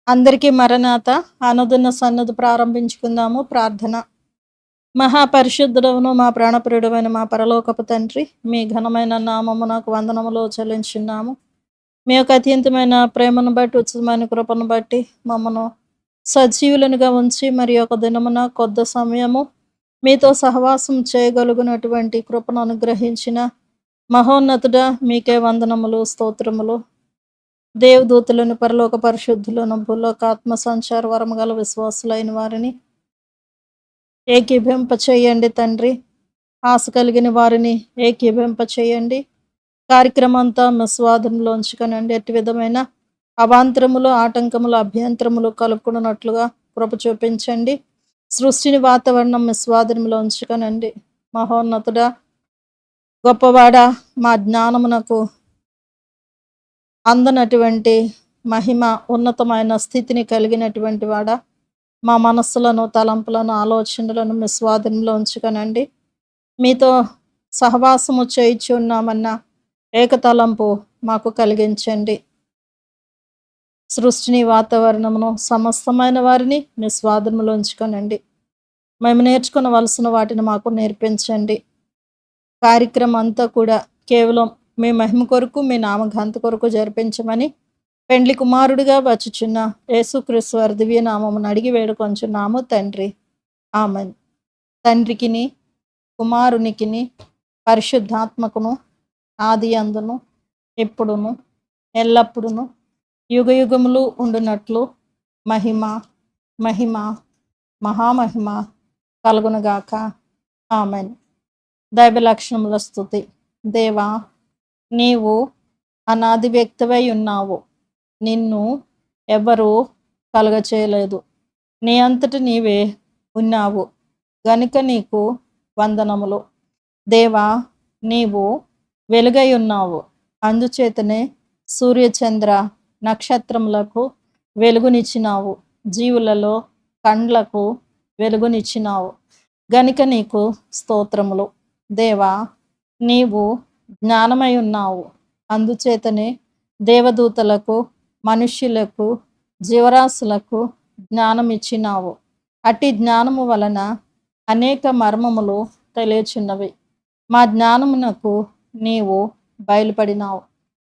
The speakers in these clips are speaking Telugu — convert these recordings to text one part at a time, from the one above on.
అందరికీ మరణాత అనుదిన సన్నది ప్రారంభించుకుందాము. ప్రార్థన. మహాపరిశుద్ధుడవును మా ప్రాణప్రియుడవైన మా పరలోకపు తండ్రి, మీ ఘనమైన నామము నాకు వందనములు చెల్లించున్నాము. మీ యొక్క అత్యంతమైన ప్రేమను బట్టి, ఉచితమైన కృపను బట్టి మమ్మను సజీవులనుగా ఉంచి మరి ఒక దినమున కొద్ది సమయము మీతో సహవాసం చేయగలుగునటువంటి కృపను అనుగ్రహించిన మహోన్నతుడ, మీకే వందనములు, స్తోత్రములు. దేవదూతలను, పరలోక పరిశుద్ధులను, భూలోక ఆత్మ సంచార వరము గల విశ్వాసులైన వారిని ఏకీభింప చేయండి తండ్రి. ఆశ కలిగిన వారిని ఏకీభింప చేయండి. కార్యక్రమం అంతా మీ స్వాధీనంలో ఉంచుకొనండి. ఎట్టి విధమైన అవాంతరములు, ఆటంకములు, అభ్యంతరములు కలుపుకున్నట్లుగా కృప చూపించండి. సృష్టిని, వాతావరణం మీ స్వాధీనంలో ఉంచుకొనండి. మహోన్నతుడా, గొప్పవాడ, మా జ్ఞానమునకు అందనటువంటి మహిమ, ఉన్నతమైన స్థితిని కలిగినటువంటి వాడ, మా మనస్సులను, తలంపులను, ఆలోచనలను మీ స్వాధీనంలో ఉంచుకొనండి. మీతో సహవాసము చేయించి ఉన్నామన్న ఏకతలంపు మాకు కలిగించండి. సృష్టిని, వాతావరణమును, సమస్తమైన వారిని మీ స్వాధీనంలో ఉంచుకొనండి. మేము నేర్చుకునవలసిన వాటిని మాకు నేర్పించండి. కార్యక్రమం అంతా కూడా కేవలం మీ మహిమ కొరకు, మీ నామఘనత కొరకు జరిపించమని పెండ్లి కుమారుడిగా వచ్చుచున్న యేసుక్రీస్తు వారి దివ్య నామమును అడిగి వేడుకొంచున్నాము తండ్రి. ఆమేన్. తండ్రికిని, కుమారునికిని, పరిశుద్ధాత్మకును ఆది అందును ఎప్పుడును ఎల్లప్పుడును యుగయుగములు ఉండునట్లు మహిమ మహిమ మహామహిమ కలుగునుగాక. ఆమేన్. దైవ లక్షణముల స్తుతి. దేవా, నీవు అనాది వ్యక్తివై ఉన్నావు. నిన్ను ఎవరు కలుగచేయలేదు. నీ అంతట నీవే ఉన్నావు గనుక నీకు వందనములు. దేవా, నీవు వెలుగై ఉన్నావు. అందుచేతనే సూర్యచంద్ర నక్షత్రములకు వెలుగునిచ్చినావు. జీవులలో కండ్లకు వెలుగునిచ్చినావు గనుక నీకు స్తోత్రములు. దేవా, నీవు జ్ఞానమై ఉన్నావు. అందుచేతనే దేవదూతలకు, మనుష్యులకు, జీవరాశులకు జ్ఞానం ఇచ్చినావు. అట్టి జ్ఞానము వలన అనేక మర్మములు తెలియచున్నవి. మా జ్ఞానమునకు నీవు బయలుపడినావు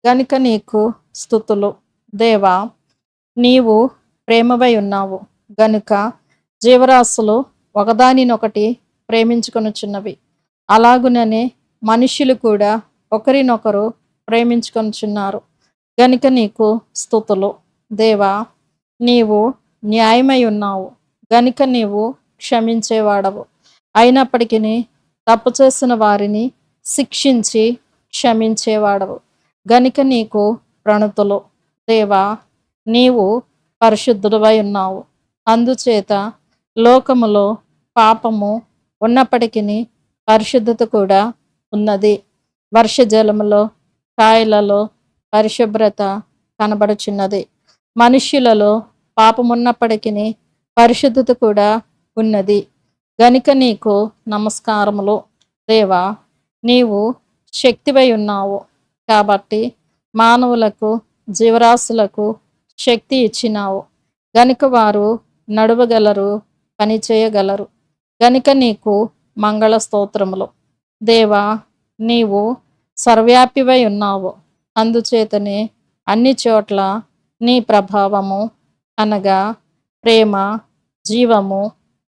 గనుక నీకు స్తుతులు. దేవా, నీవు ప్రేమవై ఉన్నావు గనుక జీవరాశులు ఒకదానినొకటి ప్రేమించుకొనుచున్నవి. అలాగుననే మనుష్యులు కూడా ఒకరినొకరు ప్రేమించుకొనుచున్నారు గనుక నీకు స్తుతులు. దేవా, నీవు న్యాయమై ఉన్నావు గనుక నీవు క్షమించేవాడవు. అయినప్పటికీ తప్పు చేసిన వారిని శిక్షించి క్షమించేవాడవు గనుక నీకు ప్రణతులు. దేవా, నీవు పరిశుద్ధుడవై ఉన్నావు. అందుచేత లోకములో పాపము ఉన్నప్పటికీ పరిశుద్ధత కూడా ఉన్నది. వర్షజలములో, కాయలలో పరిశుభ్రత కనబడుచున్నది. మనుష్యులలో పాపమున్నప్పటికీ పరిశుద్ధత కూడా ఉన్నది గనుక నీకు నమస్కారములు. దేవా, నీవు శక్తివై ఉన్నావు కాబట్టి మానవులకు, జీవరాశులకు శక్తి ఇచ్చినావు గనుక వారు నడవగలరు, పని చేయగలరు గనుక నీకు మంగళ స్తోత్రములు. దేవా, నీవు సర్వ్యాపివై ఉన్నావు. అందుచేతనే అన్ని చోట్ల నీ ప్రభావము అనగా ప్రేమ, జీవము,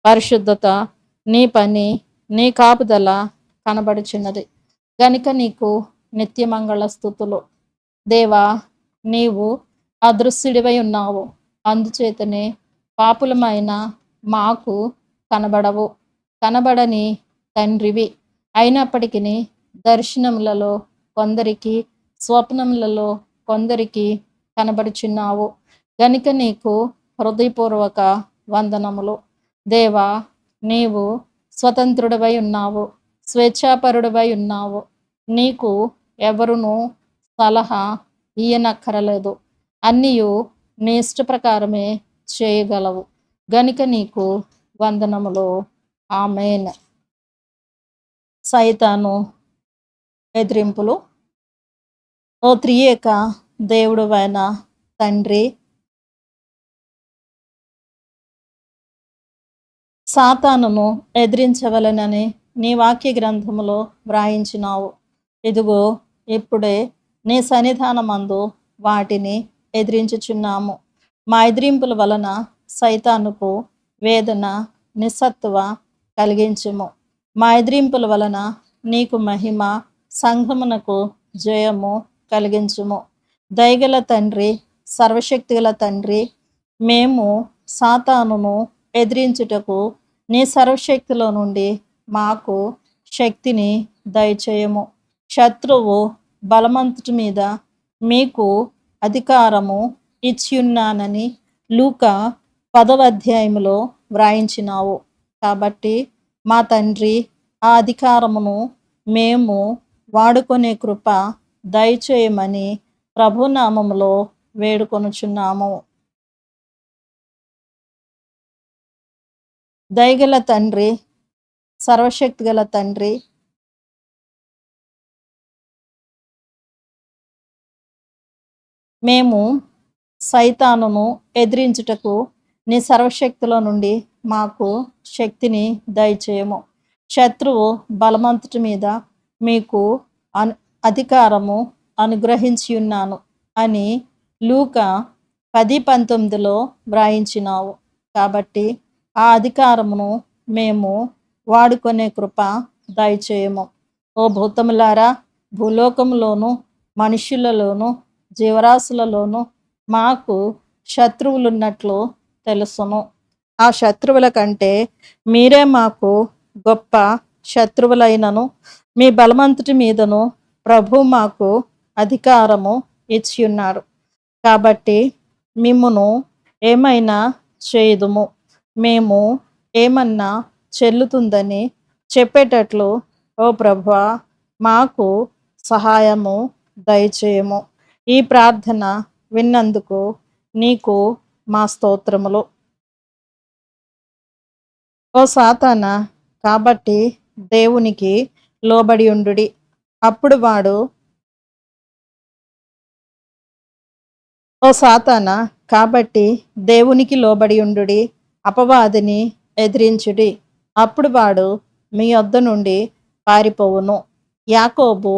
పరిశుద్ధత, నీ పని, నీ కాపుదల కనబడుచున్నది గనుక నీకు నిత్యమంగళ స్థుతులు. దేవా, నీవు అదృశ్యుడివై ఉన్నావు. అందుచేతనే పాపులమైన మాకు కనబడవు. కనబడని తండ్రివి. అయినప్పటికీ దర్శనములలో కొందరికి, స్వప్నములలో కొందరికి కనబడుచున్నావు గనుక నీకు హృదయపూర్వక వందనములు. దేవా, నీవు స్వతంత్రుడవై ఉన్నావు, స్వేచ్ఛాపరుడవై ఉన్నావు. నీకు ఎవరునూ సలహా ఇయ్యనక్కరలేదు. అన్నియు నీ ఇష్ట ప్రకారమే చేయగలవు గనుక నీకు వందనములు. ఆమేన్. సైతాను ఎదిరింపులు. ఓ త్రియేక దేవుడువైన తండ్రి, సాతానును ఎదిరించవలెనని నీ వాక్య గ్రంథములో వ్రాయించినావు. ఇదిగో ఇప్పుడే నీ సన్నిధానమందు వాటిని ఎదిరించుచున్నాము. మా ఎదిరింపుల వలన సైతానుకు వేదన, నిస్సత్తువ కలిగించుము. మా ఎదిరింపుల వలన నీకు మహిమ, సంఘమునకు జయము కలిగించుము. దయగల తండ్రి, సర్వశక్తిగల తండ్రి, మేము సాతానును ఎదిరించుటకు నీ సర్వశక్తిలో నుండి మాకు శక్తిని దయచేయము. శత్రువు బలమంతుటి మీద మీకు అధికారము ఇచ్చియున్నానని లూకా 10వ అధ్యాయములో వ్రాయించినావు. కాబట్టి మా తండ్రి, ఆ అధికారమును మేము వాడుకునే కృప దయచేయమని ప్రభునామములో వేడుకొనుచున్నాము. దయగల తండ్రి, సర్వశక్తిగల తండ్రి, మేము సైతానును ఎదిరించుటకు నీ సర్వశక్తిలో నుండి మాకు శక్తిని దయచేయము. శత్రువు బలమంతుటి మీద మీకు అధికారము అనుగ్రహించి ఉన్నాను అని లూకా 10:19లో వ్రాయించినావు. కాబట్టి ఆ అధికారమును మేము వాడుకునే కృప దయచేయము. ఓ భూతములారా, భూలోకములోను మనుష్యులలోను జీవరాశులలోను మాకు శత్రువులున్నట్లు తెలుసును. ఆ శత్రువుల కంటే మీరే మాకు గొప్ప శత్రువులైనను మీ బలమంతుటి మీదను ప్రభు మాకు అధికారము ఇచ్చి ఉన్నారు. కాబట్టి మిమ్మును ఏమైనా చేయుదుము, మేము ఏమన్నా చెల్లుతుందని చెప్పేటట్లు ఓ ప్రభువా మాకు సహాయము దయచేయము. ఈ ప్రార్థన విన్నందుకు నీకు మా స్తోత్రములు. ఓ సాతానా, కాబట్టి దేవునికి లోబడి ఉండుడి. అప్పుడు వాడు ఓ సాతానా, కాబట్టి దేవునికి లోబడి ఉండుడి, అపవాదిని ఎదిరించుడి. అప్పుడు వాడు మీ యొద్ద నుండి పారిపోవును. యాకోబు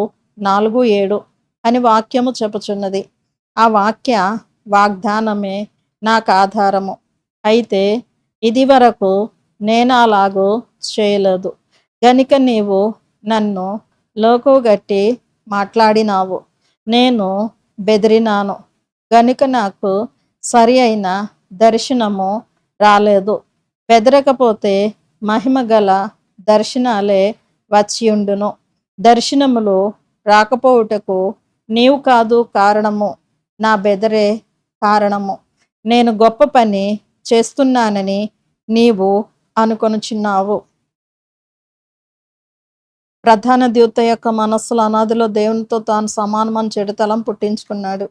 4:7 అని వాక్యము చెప్పుచున్నది. ఆ వాక్య వాగ్దానమే నాకు ఆధారము. అయితే ఇది వరకు నేను అలాగూ చేయలేదు గనుక నీవు నన్ను లోకుగట్టి మాట్లాడినావు. నేను బెదిరినాను గనుక నాకు సరి అయిన దర్శనము రాలేదు. బెదరకపోతే మహిమ గల దర్శనాలే వచ్చియుండును. దర్శనములు రాకపోవుటకు నీవు కాదు కారణము, నా బెదరే కారణము. నేను గొప్ప పని చేస్తున్నానని నీవు అనుకొనుచున్నావు. ప్రధాన దూత యొక్క మనస్సులో అనాదిలో దేవునితో తాను సమానమని చెడుతలం పుట్టించుకున్నాడు.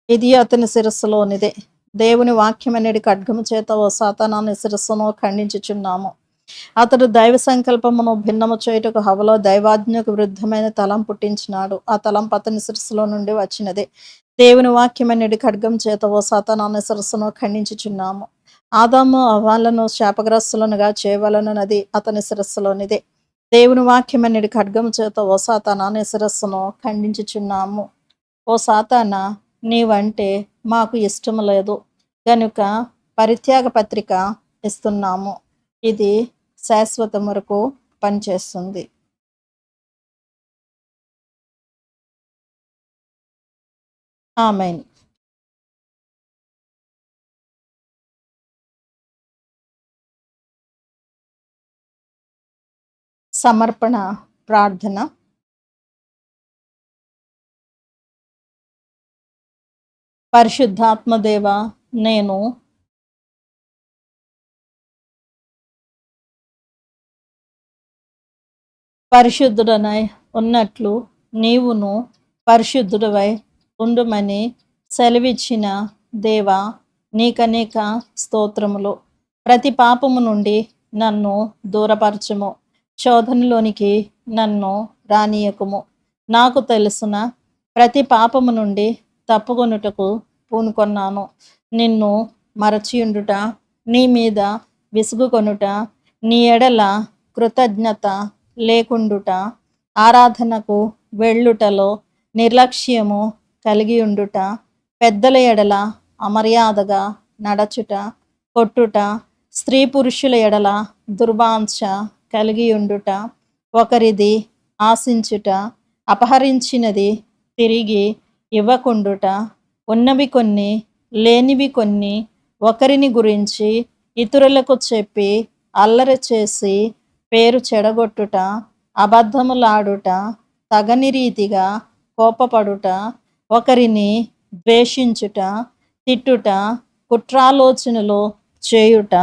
ఇది అతని శిరస్సులోనిదే. దేవుని వాక్యం అనేది ఖడ్గము చేత ఓ సాతానాన్ని శిరస్సును ఖండించుచున్నాము. అతడు దైవ సంకల్పమును భిన్నము చేయుటకు హవలో దైవాజ్ఞకు విరుద్ధమైన తలం పుట్టించినాడు. ఆ తలంపు అతని శిరస్సులో నుండి వచ్చినదే. దేవుని వాక్యం అనేది ఖడ్గం చేత ఓ సాతానాన్ని శిరస్సును ఖండించుచున్నాము. ఆదాము అవ్వలను శాపగ్రస్తులనుగా చేయవలనది అతని శిరస్సులోనిదే. దేవుని వాక్యం అనేది ఖడ్గం చేత ఓ సాతానాన్ని శిరస్సును ఖండించుచున్నాము. ఓ సాతానా, నీవంటే మాకు ఇష్టం లేదు గనుక పరిత్యాగ పత్రిక ఇస్తున్నాము. ఇది శాశ్వతం వరకు పనిచేస్తుంది. ఆమేన్. సమర్పణ ప్రార్థన. పరిశుద్ధాత్మదేవ, నేను పరిశుద్ధుడనై ఉన్నట్లు నీవును పరిశుద్ధుడవై ఉండుమని సెలవిచ్చిన దేవా, నీకనేక స్తోత్రములు. ప్రతి పాపము నుండి నన్ను దూరపరచుము. శోధనలోనికి నన్ను రానియకుము. నాకు తెలుసున ప్రతి పాపము నుండి తప్పుకొనుటకు పూనుకొన్నాను. నిన్ను మరచియుండుట, నీ మీద విసుగుకొనుట, నీ ఎడల కృతజ్ఞత లేకుండుట, ఆరాధనకు వెళ్ళుటలో నిర్లక్ష్యము కలిగి ఉండుట, పెద్దల ఎడల అమర్యాదగా నడచుట, కొట్టుట, స్త్రీ పురుషుల ఎడల దుర్వాంఛ కలిగి ఉండుట, ఒకరిది ఆశించుట, అపహరించినది తిరిగి ఇవ్వకుండుట, ఉన్నవి కొన్ని లేనివి కొన్ని, ఒకరిని గురించి ఇతరులకు చెప్పి అల్లరి చేసి పేరు చెడగొట్టుట, అబద్ధములాడుట, తగని రీతిగా కోపపడుట, ఒకరిని ద్వేషించుట, తిట్టుట, కుట్రాలోచనలు చేయుట,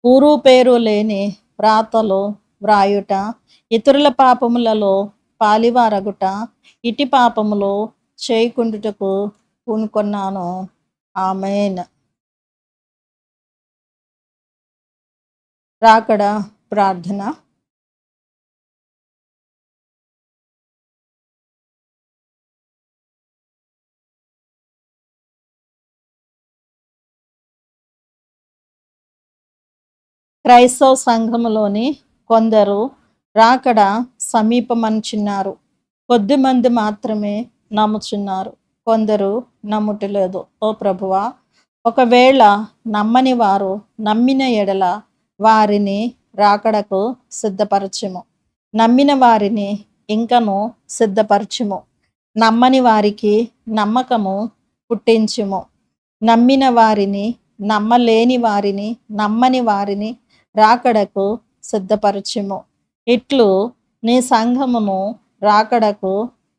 ఊరు పేరు లేని వ్రాతలు వ్రాయుట, ఇతరుల పాపములలో పాలివారగుట, ఇటి పాపములు చేయకుండుటకు పూనుకొన్నాను. ఆమేన్. రాకడ ప్రార్థన. క్రైస్తవ సంఘములోని కొందరు రాకడ సమీపమనుచున్నారు. కొద్దిమంది మాత్రమే నమ్ముచున్నారు, కొందరు నమ్ముటలేదు. ఓ ప్రభువా, ఒకవేళ నమ్మని వారు నమ్మిన ఎడల వారిని రాకడకు సిద్ధపరచుము. నమ్మిన వారిని ఇంకను సిద్ధపరచుము. నమ్మని వారికి నమ్మకము పుట్టించుము. నమ్మిన వారిని, నమ్మలేని వారిని, నమ్మని వారిని రాకడకు సిద్ధపరచుము. ఇట్లు నీ సంఘమును రాకడకు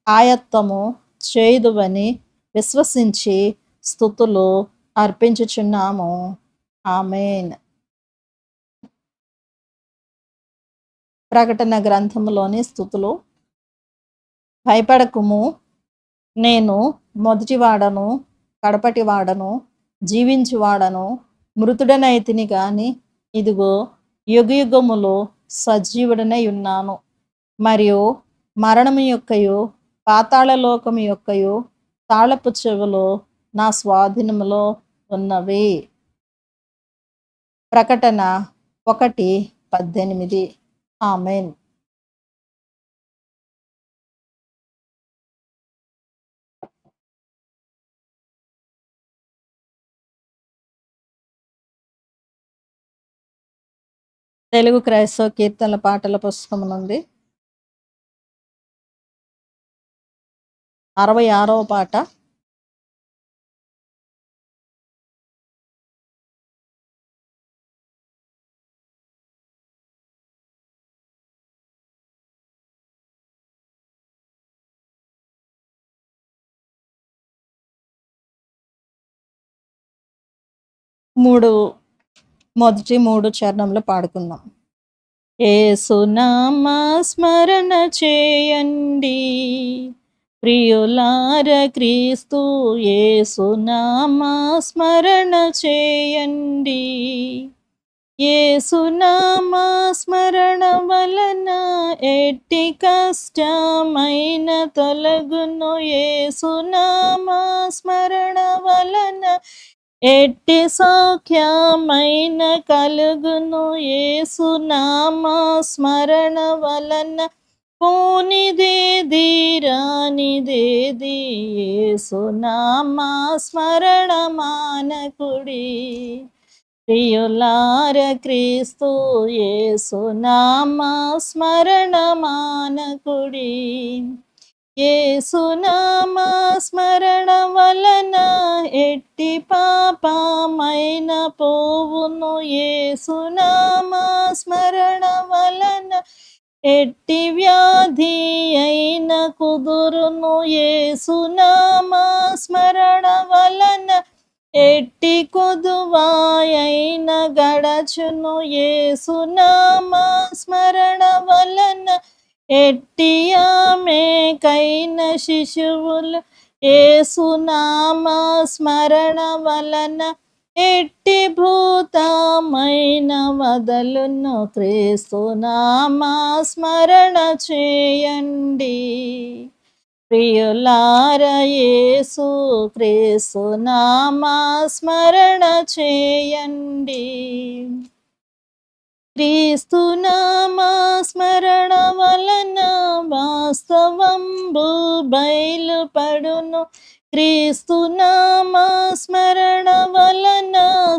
ఆయత్తము చేయుదువని విశ్వసించి స్తుతులు అర్పించుచున్నాము. ఆమేన్. ప్రకటన గ్రంథములోని స్థుతులు. భయపడకుము, నేను మొదటివాడను కడపటివాడను, జీవించువాడను, మృతుడనైతిని గాని ఇదిగో యుగయుగములు సజీవుడనై ఉన్నాను, మరియు మరణము యొక్కయు పాతాళలోకము యొక్కయు తాళపు చెవులు నా స్వాధీనములో ఉన్నవి. ప్రకటన 1:18. ఆమేన్. తెలుగు క్రైస్తవ కీర్తనల పాటల పుస్తకం నుండి 66వ పాట. మొదటి 3 చరణంలో పాడుకుందాం. యేసునామ స్మరణ చేయండి ప్రియులార, క్రీస్తు యేసునామ స్మరణ చేయండి. యేసునామ స్మరణ వలన ఎట్టి కష్టమైన తొలగును. యేసునామ స్మరణ వలన ఎట్టి సౌఖ్యమైన కలుగును. యేసునామ స్మరణ వలన పోనిదేది రానిదేది. యేసునామ స్మరణ మానకుడి ప్రియులార, క్రీస్తు యేసునామ స్మరణ మానకుడి. యేసునామ స్మరణ వలన ఎట్టి పాపమైన పోవును. యేసునామ స్మరణ వలన ఎట్టి వ్యాధి అయిన కుదురును. యేసునామ స్మరణ వలన ఎట్టి కొదువాయైన గడచును. యేసునామ స్మరణ వలన ఎట్టి ఆమెకైన శిశువులు. యేసునామ స్మరణ వలన ఎట్టి భూతమైన వదలును. క్రీస్తునామ స్మరణ చేయండి ప్రియులార, యేసు క్రీస్తునామ స్మరణ చేయండి. క్రీస్తునామా స్మరణ వలన వాస్తవంబు బయలుపడును. క్రీస్తునామా స్మరణ వలన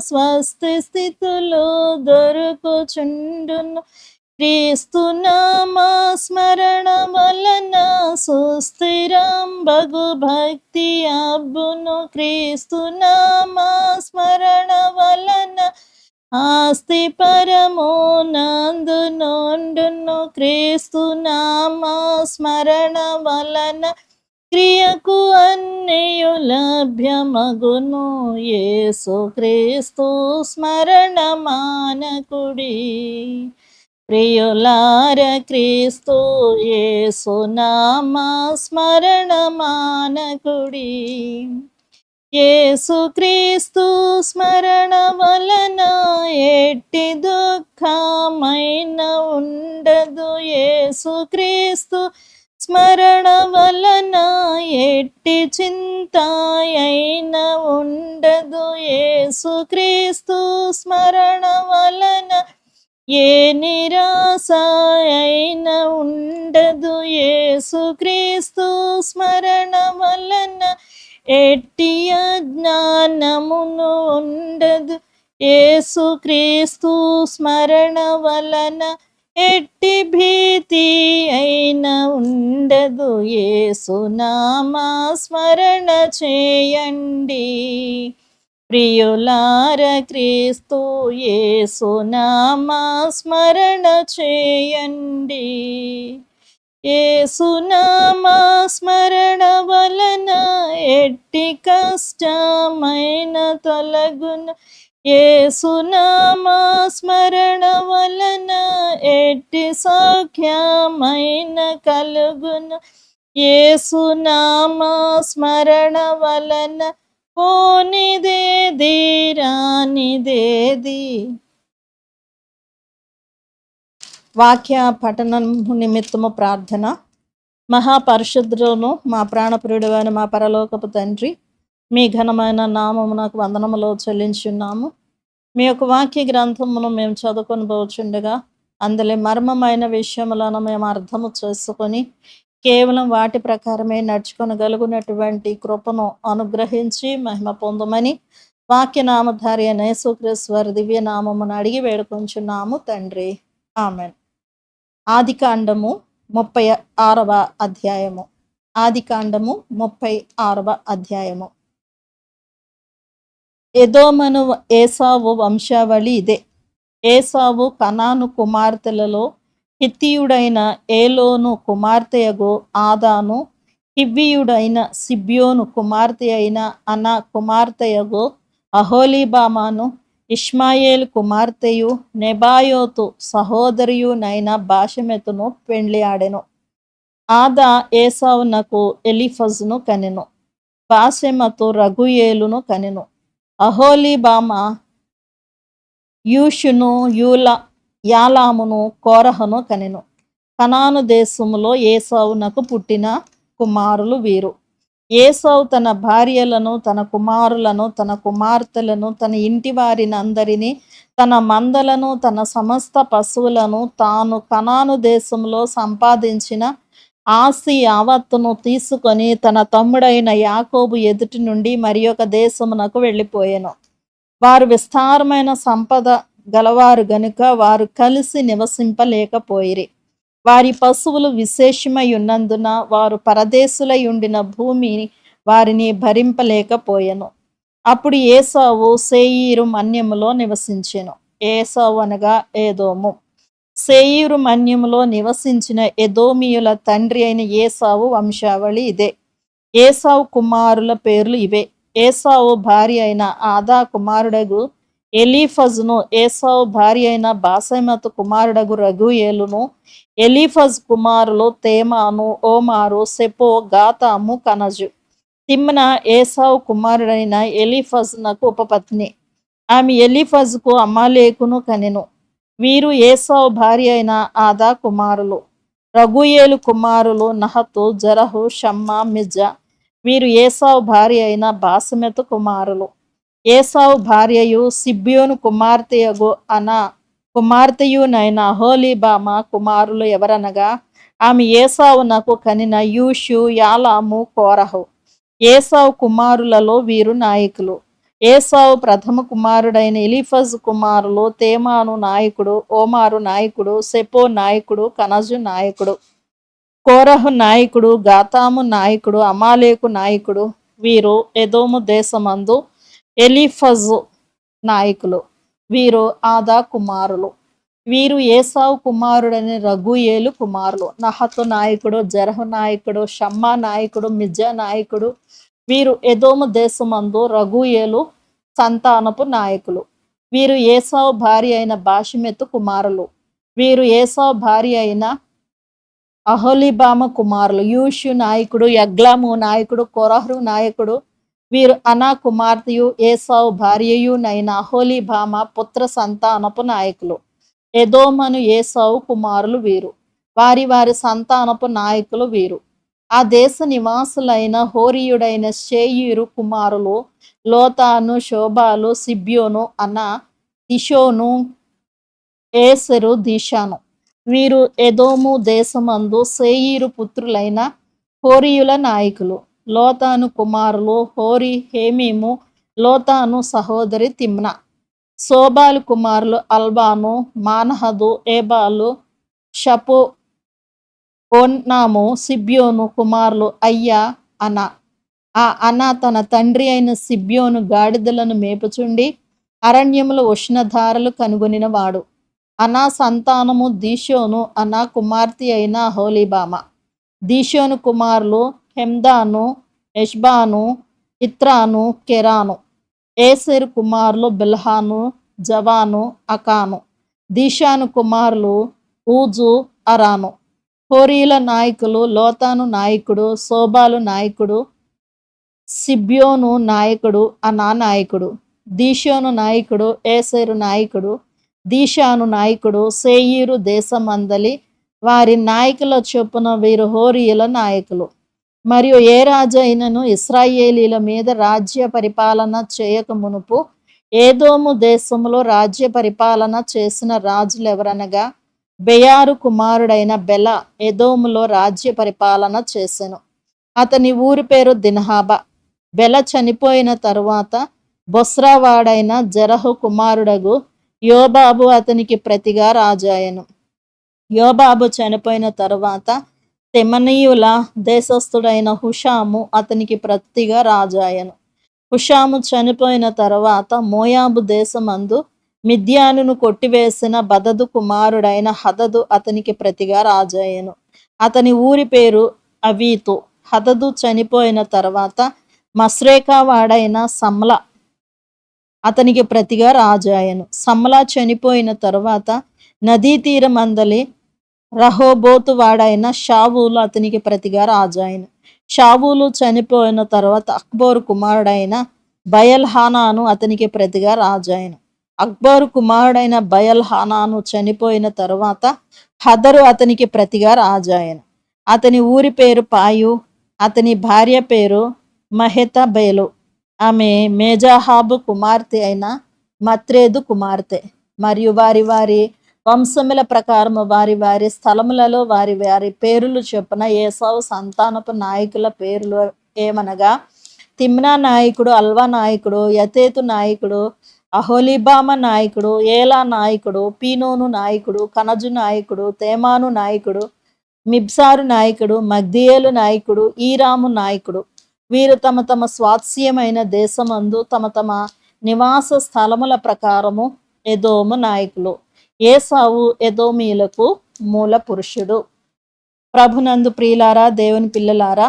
స్వస్తి స్థితులు దొరుకుచుండును. క్రీస్తునామా స్మరణ వలన సుస్థిరం బగు భక్తి అబ్బును. క్రీస్తునామా స్మరణ వలన ఆస్తి పరము నందు నోండును. క్రీస్తునామా స్మరణ వలన క్రియకు అన్నియు లభ్యమగును. యేసు క్రీస్తు స్మరణ మానకుడి. ప్రియులార క్రీస్తు యేసునామా స్మరణ మానకుడి. యేసు క్రీస్తు స్మరణ వలన ఎట్టి దుఃఖమైన ఉండదు. యేసు క్రీస్తు స్మరణ వలన ఎట్టి చింత అయిన ఉండదు. యేసు క్రీస్తు స్మరణ వలన ఏ నిరాశ అయిన ఉండదు. యేసు క్రీస్తు స్మరణ వలన ఎట్టి అజ్ఞానమును ఉండదు. యేసు క్రీస్తు స్మరణ వలన ఎట్టి భీతి అయిన ఉండదు. యేసునామా స్మరణ చేయండి. ప్రియులార క్రీస్తు యేసునామా స్మరణ చేయండి. యేసునామా స్మరణ వలన ఎట్టి కష్టమైన తొలగును. యేసునామా స్మరణ వలన ఎట్టి సౌఖ్యమైన కలుగును. యేసునామా స్మరణ వలన పోనిదేది రానిదేది. వాక్య పఠనం నిమిత్తము ప్రార్థన. మహాపరిశుద్ధులను మా ప్రాణప్రియుడైన మా పరలోకపు తండ్రి, మీ ఘనమైన నామమునకు వందనములు చెల్లించున్నాము. మీ యొక్క వాక్య గ్రంథమును మేము చదువుకొని పోచుండగా అందులో మర్మమైన విషయములను మేము అర్థము చేసుకొని కేవలం వాటి ప్రకారమే నడుచుకొనగలుగునటువంటి కృపను అనుగ్రహించి మహిమ పొందమని వాక్యనామధారి అయిన యేసుక్రీస్తు వారి దివ్య నామమును అడిగి వేడుకొంచున్నాము తండ్రి. ఆమెన్. ఆదికాండము 36వ అధ్యాయము. ఆదికాండము 36వ అధ్యాయము. ఎదోమను ఏసావు వంశావళి ఇదే. ఏసావు కనాను కుమార్తెలలో హిత్తీయుడైన ఏలోను కుమార్తెయగు ఆదాను, హివ్వీయుడైన సిబ్యోను కుమార్తె అయిన అనా కుమార్తెయగు అహోలీబామాను, ఇష్మాయేలు కుమార్తెయు నెబాయోతు సహోదరియునైన బాషెమెతును పెండ్లి ఆడెను. ఆదా ఏసావునకు ఎలీఫజును కనెను. బాషెమతు రగుయేలును కనెను. అహోలీబామ యూషును యాలామును కోరహను కనెను. కనాను దేశములో ఏసావునకు పుట్టిన కుమారులు వీరు. ఏసావు తన భార్యలను, తన కుమారులను, తన కుమార్తెలను, తన ఇంటి వారిని అందరినీ, తన మందలను, తన సమస్త పశువులను, తాను కనాను దేశంలో సంపాదించిన ఆస్తి యావత్తును తీసుకొని తన తమ్ముడైన యాకోబు ఎదుటి నుండి మరి ఒక దేశమునకు వెళ్ళిపోయెను. వారు విస్తారమైన సంపద గలవారు గనుక వారు కలిసి నివసింపలేకపోయిరి. వారి పశువులు విశేషమై ఉన్నందున వారు పరదేశులై ఉండిన భూమి వారిని భరింపలేకపోయెను. అప్పుడు ఏసావు సేయీరు మన్యములో నివసించెను. ఏసావు అనగా ఏదోము. సేయీరు మన్యములో నివసించిన ఎదోమియుల తండ్రి అయిన ఏసావు వంశావళి ఇదే. ఏసావు కుమారుల పేర్లు ఇవే. ఏసావు భార్య అయిన ఆదా కుమారుడగు ఎలీఫజును, ఏసావు భార్య అయిన బాసెమతు కుమారుడగు రగుయేలును, ఎలీఫజ్ కుమారులు తేమాను, ఓమారు, సెపో, గాతాము, కనజు. తిమ్న ఏసావు కుమారుడైన ఎలీఫజునకు ఉపపత్ని. ఆమె ఎలీఫజుకు అమాలేకును కనెను. వీరు ఏసావు భార్య అయిన ఆదా కుమారులు. రగుయేలు కుమారులు నహతు, జరహు, షమ్మా, మిజ్జా. వీరు ఏసావు భార్య అయిన బాసెమతు కుమారులు. ఏసావు భార్యయు సిబ్యోను కుమార్తెయగు అనా. కుమార్తెయునైన అహోలీబామ కుమారులు ఎవరనగా ఆమె ఏసావునకు కనిన యూషు, యాలాము, కోరహు. ఏసావు కుమారులలో వీరు నాయకులు. ఏసావు ప్రథమ కుమారుడైన ఎలీఫజు కుమారులు తేమాను నాయకుడు, ఓమారు నాయకుడు, సెపో నాయకుడు, కనజు నాయకుడు, కోరహు నాయకుడు, గాతాము నాయకుడు, అమాలేకు నాయకుడు. వీరు ఎదోము దేశమందు ఎలీఫజు నాయకులు. వీరు ఆదా కుమారులు. వీరు ఏసావు కుమారుడని రఘుయేలు కుమారులు. నహతు నాయకుడు, జరహు నాయకుడు, షమ్మా నాయకుడు, మిజ్జా నాయకుడు. వీరు ఎదోము దేశమందు రఘుయేలు సంతానపు నాయకులు. వీరు ఏసావు భార్య అయిన బాషిమెతు కుమారులు. వీరు ఏసావు భార్య అయిన అహోలీబామ కుమారులు. యూషు నాయకుడు, యగ్లాము నాయకుడు, కొరహు నాయకుడు. వీరు అనా కుమార్తెయు ఏసావు భార్యయు నైన అహోలీబామ పుత్ర సంతానపు నాయకులు. ఎదోమను ఏసావు కుమారులు వీరు. వారి వారి సంతానపు నాయకులు వీరు. ఆ దేశ నివాసులైన హోరీయుడైన షేయీరు కుమారులు లోతాను, శోబాలు, సిబ్యోను, అనా, దిషోను, ఏసెరు, దిషాను. వీరు ఎదోము దేశమందు సేయీరు పుత్రులైన హోరీయుల నాయకులు. లోతాను కుమారులు హోరీ, హేమీము. లోతాను సహోదరి తిమ్నా. శోబాలు కుమారులు అల్బాను, మానహదు, ఏబాలు, షపు, ఓన్నాము. సిబ్యోను కుమారులు అయ్యా, అనా. ఆ అనా తన తండ్రి అయిన సిబ్యోను గాడిదలను మేపుచుండి అరణ్యములో ఉష్ణధారలు కనుగొనినవాడు. అనా సంతానము దీషోను, అనా కుమార్తె అయిన అహోలీబామ. దీషోను కుమారులు హెమ్దాను, ఎష్బాను, ఇత్రాను, కెరాను. ఏసెరు కుమారులు బిల్హాను, జవాను, అకాను. దీషాను కుమారులు ఊజు, అరాను. హోరీల నాయకులు లోతాను నాయకుడు, శోబాలు నాయకుడు, సిబ్యోను నాయకుడు, అనా నాయకుడు. దీషోను నాయకుడు, ఏసెరు నాయకుడు, దీషాను నాయకుడు. సేయీరు దేశమందలి వారి నాయకుల చొప్పున వీరు హోరీయుల నాయకులు. మరియు ఏ రాజు అయినను ఇశ్రాయేలీల మీద రాజ్య పరిపాలన చేయక మునుపు ఏదోము దేశంలో రాజ్య పరిపాలన చేసిన రాజులు ఎవరనగా బెయారు కుమారుడైన బెల ఎదోములో రాజ్య పరిపాలన చేసెను. అతని ఊరి పేరు దిన్హాబా. బెల చనిపోయిన తరువాత బొస్రావాడైన జరహు కుమారుడగు యోబాబు అతనికి ప్రతిగా రాజాయను. యోబాబు చనిపోయిన తరువాత తెమనీయుల దేశస్థుడైన హుషాము అతనికి ప్రతిగా రాజాయను. హుషాము చనిపోయిన తరువాత మోయాబు దేశమందు మిద్యానును కొట్టివేసిన బదదు కుమారుడైన హదదు అతనికి ప్రతిగా రాజాయను. అతని ఊరి పేరు అవీతు. హదదు చనిపోయిన తర్వాత మస్రేకా వాడైన సమ్లా అతనికి ప్రతిగా రాజాయను. సమ్లా చనిపోయిన తరువాత నదీ తీరమందలి రహోబోతు వాడైన షావూలు అతనికి ప్రతిగా రాజాయను. షావూలు చనిపోయిన తర్వాత అక్బోరు కుమారుడైన బయల్ హానాను అతనికి ప్రతిగా రాజాయను. అక్బోరు కుమారుడైన బయల్ హానాను చనిపోయిన తరువాత హదరు అతనికి ప్రతిగా రాజాయను. అతని ఊరి పేరు పాయు. అతని భార్య పేరు మహెతబేలు. ఆమె మేజాహాబు కుమార్తె అయిన మత్రేదు కుమార్తె. మరియు వారి వారి వంశముల ప్రకారము వారి వారి స్థలములలో వారి వారి పేరులు చొప్పున ఏసావు సంతానపు నాయకుల పేర్లు ఏమనగా తిమ్నా నాయకుడు, అల్వా నాయకుడు, యతేతు నాయకుడు, అహోలీబామ నాయకుడు, ఏలా నాయకుడు, పీనోను నాయకుడు, కనజు నాయకుడు, తేమాను నాయకుడు, మిబ్సారు నాయకుడు, మగ్దియేలు నాయకుడు, ఈరాము నాయకుడు. వీరు తమ తమ స్వాస్యమైన దేశమందు తమ తమ నివాస స్థలముల ప్రకారము ఎదోము నాయకులు. ఏసావు ఎదోమీలకు మూల పురుషుడు. ప్రభునందు ప్రియులారా, దేవుని పిల్లలారా,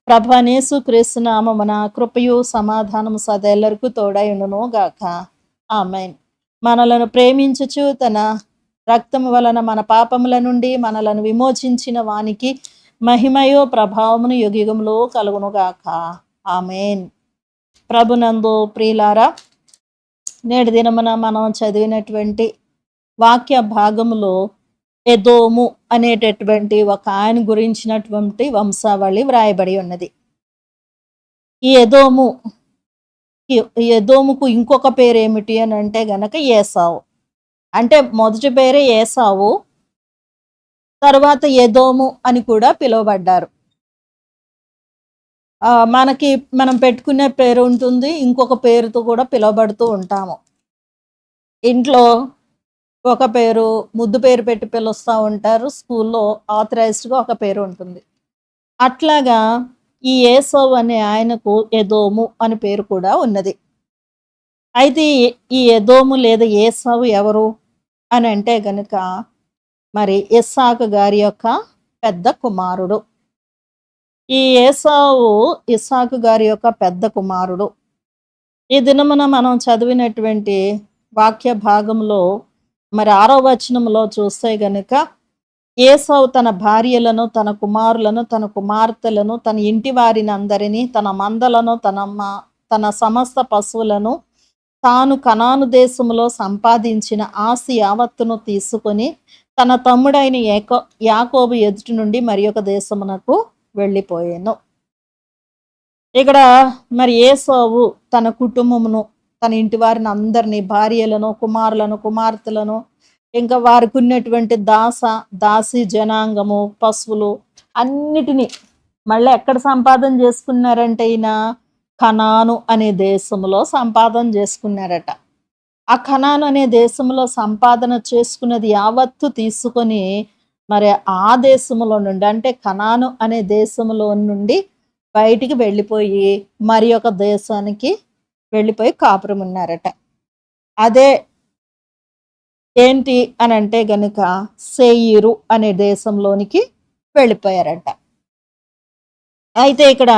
ప్రభు యేసు క్రీస్తు నామమున కృపయు సమాధానము సదెల్లరికూ తోడైయుండును గాక. ఆమేన్. మనలను ప్రేమించుచు తన రక్తము వలన మన పాపముల నుండి మనలను విమోచించిన వానికి మహిమయు ప్రభావమును యుగయుగములో కలుగును గాక. ఆమేన్. ప్రభునందు ప్రియులారా, నేటి దినమున మనం చదివినటువంటి వాక్య భాగములో ఎదోము అనేటటువంటి ఒక ఆయన గురించినటువంటి వంశావళి వ్రాయబడి ఉన్నది. ఈ ఎదోముకు ఇంకొక పేరు ఏమిటి అని అంటే గనక ఏసావు. అంటే మొదటి పేరే ఏసావు, తరువాత ఎదోము అని కూడా పిలువబడ్డారు. మనకి మనం పెట్టుకునే పేరు ఉంటుంది. ఇంకొక పేరుతో కూడా పిలువబడుతూ ఉంటాము. ఇంట్లో ఒక పేరు, ముద్దు పేరు పెట్టి పిలుస్తా ఉంటారు. స్కూల్లో ఆథరైజ్డ్‌గా ఒక పేరు ఉంటుంది. అట్లాగా ఈ ఏసావు అనే ఆయనకు ఎదోము అని పేరు కూడా ఉన్నది. అయితే ఈ ఎదోము లేదా ఏసావు ఎవరు అని అంటే గనుక మరి ఇస్సాకు గారి యొక్క పెద్ద కుమారుడు. ఈ ఏసావు ఇస్సాకు గారి యొక్క పెద్ద కుమారుడు. ఈ దినమున మనం చదివినటువంటి వాక్య భాగంలో మరి 6వ వచనంలో చూస్తే గనుక ఏసావు తన భార్యలను, తన కుమారులను, తన కుమార్తెలను, తన ఇంటి వారిని అందరినీ, తన మందలను, తన సమస్త పశువులను తాను కనాను దేశములో సంపాదించిన ఆస్తి యావత్తును తీసుకొని తన తమ్ముడైన యాకోబు ఎదుటి నుండి మరి ఒక దేశమునకు వెళ్ళిపోయాను. ఇక్కడ మరి ఏసావు తన కుటుంబమును, తన ఇంటి వారిని అందరినీ, భార్యలను, కుమారులను, కుమార్తెలను, ఇంకా వారికి ఉన్నటువంటి దాసి జనాంగము, పశువులు అన్నిటినీ మళ్ళీ ఎక్కడ సంపాదన చేసుకున్నారంటే ఈయన కనాను అనే దేశంలో సంపాదన చేసుకున్నారట. ఆ కనాను అనే దేశంలో సంపాదన చేసుకున్నది యావత్తు తీసుకొని మరి ఆ దేశంలో నుండి అంటే కనాను అనే దేశంలో నుండి బయటికి వెళ్ళిపోయి మరి ఒక దేశానికి వెళ్ళిపోయి కాపురం ఉన్నారట. అదే ఏంటి అని అంటే గనుక సేయీరు అనే దేశంలోనికి వెళ్ళిపోయారట. అయితే ఇక్కడ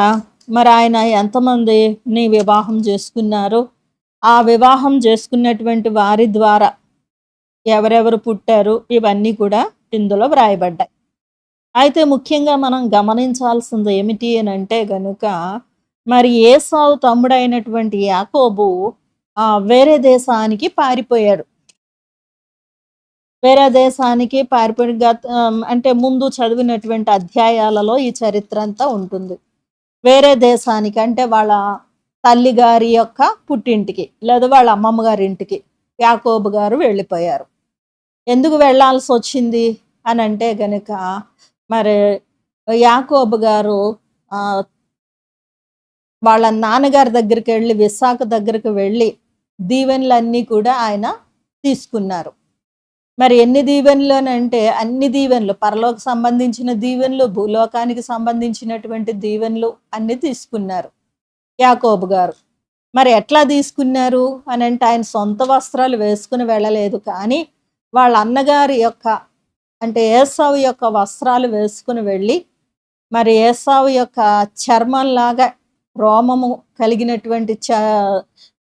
మరి ఆయన ఎంతమందిని వివాహం చేసుకున్నారు, ఆ వివాహం చేసుకున్నటువంటి వారి ద్వారా ఎవరెవరు పుట్టారు, ఇవన్నీ కూడా ఇందులో వ్రాయబడ్డాయి. అయితే ముఖ్యంగా మనం గమనించాల్సింది ఏమిటి అని అంటే గనుక మరి ఏసావు తమ్ముడైనటువంటి యాకోబు వేరే దేశానికి పారిపోయాడు. వేరే దేశానికి పారిపోయి అంటే ముందు చదివినటువంటి అధ్యాయాలలో ఈ చరిత్ర అంతా ఉంటుంది. వేరే దేశానికి అంటే వాళ్ళ తల్లి గారి యొక్క పుట్టింటికి లేదా వాళ్ళ అమ్మమ్మ గారి ఇంటికి యాకోబు గారు వెళ్ళిపోయారు. ఎందుకు వెళ్ళాల్సి వచ్చింది అని అంటే గనుక మరి యాకోబు గారు వాళ్ళ నాన్నగారి దగ్గరికి వెళ్ళి విశాఖ దగ్గరికి వెళ్ళి దీవెనలన్నీ కూడా ఆయన తీసుకున్నారు. మరి ఎన్ని దీవెనలు అని అంటే అన్ని దీవెనలు, పరలోకి సంబంధించిన దీవెనలు, భూలోకానికి సంబంధించినటువంటి దీవెనలు అన్ని తీసుకున్నారు యాకోబు గారు. మరి ఎట్లా తీసుకున్నారు అని అంటే ఆయన సొంత వస్త్రాలు వేసుకుని వెళ్ళలేదు, కానీ వాళ్ళ అన్నగారి యొక్క అంటే ఏసావు యొక్క వస్త్రాలు వేసుకుని వెళ్ళి మరి ఏసావు యొక్క చర్మంలాగా రోమము కలిగినటువంటి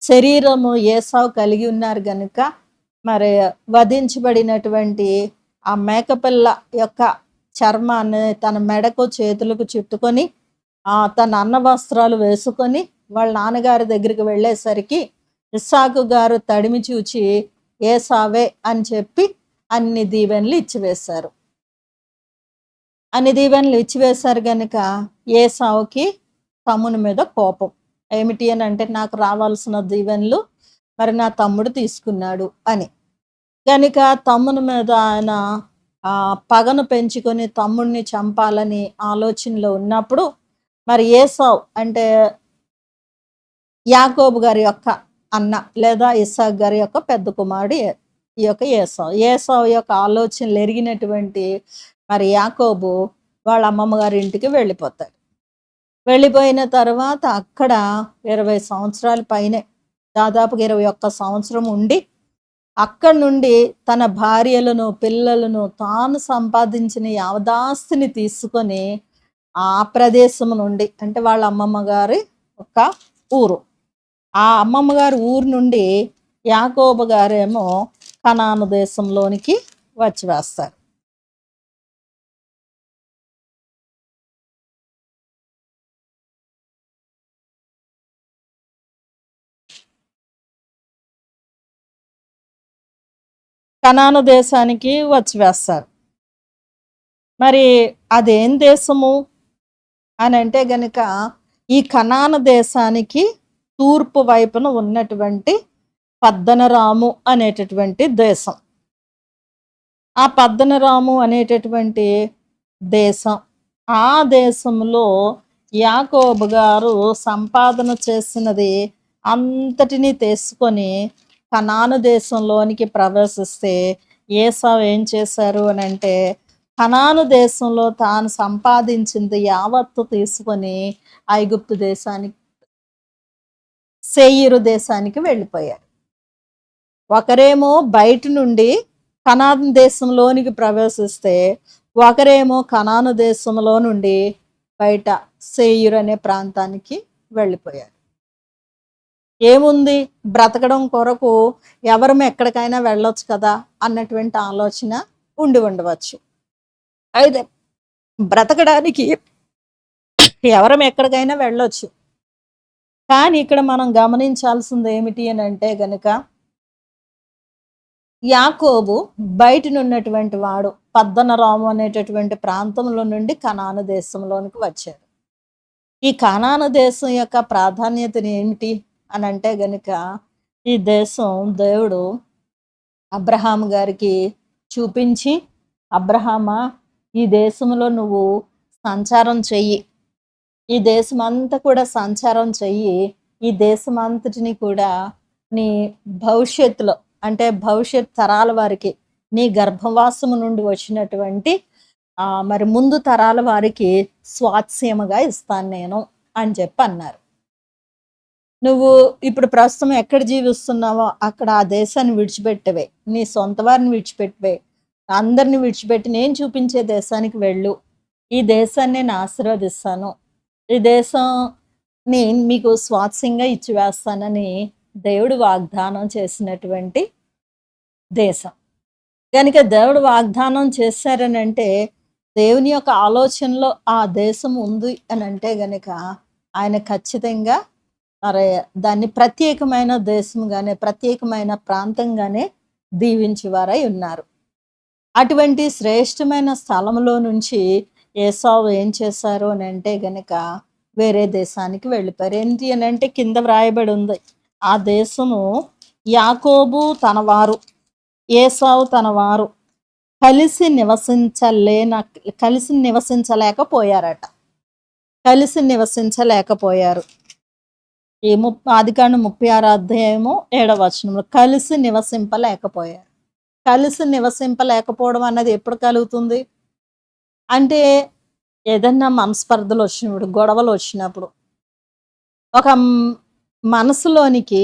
శరీరము ఏసావు కలిగి ఉన్నారు గనుక మరి వధించబడినటువంటి ఆ మేకపిల్ల యొక్క చర్మాన్ని తన మెడకు చేతులకు చుట్టుకొని తన అన్న వస్త్రాలు వేసుకొని వాళ్ళ నాన్నగారి దగ్గరికి వెళ్ళేసరికి ఇస్సాకు గారు తడిమి చూచి ఏసావే అని చెప్పి అన్ని దీవెనలు ఇచ్చివేశారు. అన్ని దీవెనలు ఇచ్చివేశారు గనుక ఏసావుకి తమ్ముని మీద కోపం. ఏమిటి అని అంటే నాకు రావాల్సిన దీవెనలు మరి నా తమ్ముడు తీసుకున్నాడు అని. కనుక తమ్ముని మీద ఆయన పగను పెంచుకొని తమ్ముడిని చంపాలని ఆలోచనలో ఉన్నప్పుడు మరి ఏసావు అంటే యాకోబు గారి యొక్క అన్న లేదా ఇస్సాకు గారి యొక్క పెద్ద కుమారుడు ఈ యొక్క ఏసావు యొక్క ఆలోచనలు ఎరిగినటువంటి మరి యాకోబు వాళ్ళ అమ్మమ్మ గారి ఇంటికి వెళ్ళిపోతాడు. వెళ్ళిపోయిన తర్వాత అక్కడ 20 సంవత్సరాల పైనే, దాదాపుగా 21 సంవత్సరం ఉండి అక్కడి నుండి తన భార్యలను, పిల్లలను, తాను సంపాదించిన యావదాస్తిని తీసుకొని ఆ ప్రదేశం నుండి అంటే వాళ్ళ అమ్మమ్మ గారి ఒక ఊరు, ఆ అమ్మమ్మ గారి ఊరు నుండి యాకోబు గారేమో కనాను దేశంలోనికి వచ్చి వేస్తారు. కనాను దేశానికి వచ్చి వేస్తారు. మరి అదేం దేశము అని అంటే గనుక ఈ కనాను దేశానికి తూర్పు వైపున ఉన్నటువంటి పద్దనరాము అనేటటువంటి దేశం. ఆ పద్దనరాము అనేటటువంటి దేశం. ఆ దేశంలో యాకోబు గారు సంపాదన చేసినది అంతటిని తీసుకొని కనాను దేశంలోనికి ప్రవేశిస్తే ఏసావు ఏం చేశారు అని అంటే కనాను దేశంలో తాను సంపాదించింది యావత్తు తీసుకొని ఐగుప్తు దేశానికి సేయీరు దేశానికి వెళ్ళిపోయారు. ఒకరేమో బయట నుండి కనాను దేశంలోనికి ప్రవేశిస్తే ఒకరేమో కనాను దేశంలో నుండి బయట సేయీరు అనే ప్రాంతానికి వెళ్ళిపోయారు. ఏముంది, బ్రతకడం కొరకు ఎవరం ఎక్కడికైనా వెళ్ళొచ్చు కదా అన్నటువంటి ఆలోచన ఉండి ఉండవచ్చు. అయితే బ్రతకడానికి ఎవరం ఎక్కడికైనా వెళ్ళొచ్చు. కానీ ఇక్కడ మనం గమనించాల్సింది ఏమిటి అని అంటే గనుక యాకోబు బయటనున్నటువంటి వాడు పద్దనరాము అనేటటువంటి ప్రాంతంలో నుండి కనాను దేశంలోనికి వచ్చాడు. ఈ కనాను దేశం యొక్క ప్రాధాన్యతను ఏమిటి అని అంటే గనుక ఈ దేశం దేవుడు అబ్రహాం గారికి చూపించి, అబ్రహామా ఈ దేశంలో నువ్వు సంచారం చెయ్యి, ఈ దేశమంతా కూడా సంచారం చెయ్యి, ఈ దేశమంతటిని కూడా నీ భవిష్యత్తులో అంటే భవిష్యత్ తరాల వారికి నీ గర్భవాసము నుండి వచ్చినటువంటి మరి ముందు తరాల వారికి స్వాస్యముగా ఇస్తాను నేను అని చెప్పి అన్నారు. నువ్వు ఇప్పుడు ప్రస్తుతం ఎక్కడ జీవిస్తున్నావో అక్కడ ఆ దేశాన్ని విడిచిపెట్టవే, నీ సొంత వారిని విడిచిపెట్టవే, అందరిని విడిచిపెట్టి నేను చూపించే దేశానికి వెళ్ళు, ఈ దేశాన్ని నేను ఆశీర్వదిస్తాను, ఈ దేశాన్ని మీకు స్వాస్యంగా ఇచ్చివేస్తానని దేవుడు వాగ్దానం చేసినటువంటి దేశం. కనుక దేవుడు వాగ్దానం చేశారని అంటే దేవుని యొక్క ఆలోచనలో ఆ దేశం ఉంది అని అంటే గనుక ఆయన ఖచ్చితంగా మరి దాన్ని ప్రత్యేకమైన దేశంగానే ప్రత్యేకమైన ప్రాంతంగానే దీవించేవారై ఉన్నారు. అటువంటి శ్రేష్టమైన స్థలంలో నుంచి ఏసావు ఏం చేశారు అని అంటే గనుక వేరే దేశానికి వెళ్ళిపోయారు. ఏంటి అని అంటే కింద వ్రాయబడి ఉంది, ఆ దేశము యాకోబు తన వారు ఏసావు తన వారు కలిసి నివసించలేకపోయారట. కలిసి నివసించలేకపోయారు. ఈ ఆదికాండం 36 అధ్యాయము 7వ వచనంలో కలిసి నివసింపలేకపోయారు. కలిసి నివసింపలేకపోవడం అన్నది ఎప్పుడు కలుగుతుంది అంటే ఏదన్నా మనస్పర్ధలు వచ్చినప్పుడు, గొడవలు వచ్చినప్పుడు, ఒక మనసులోనికి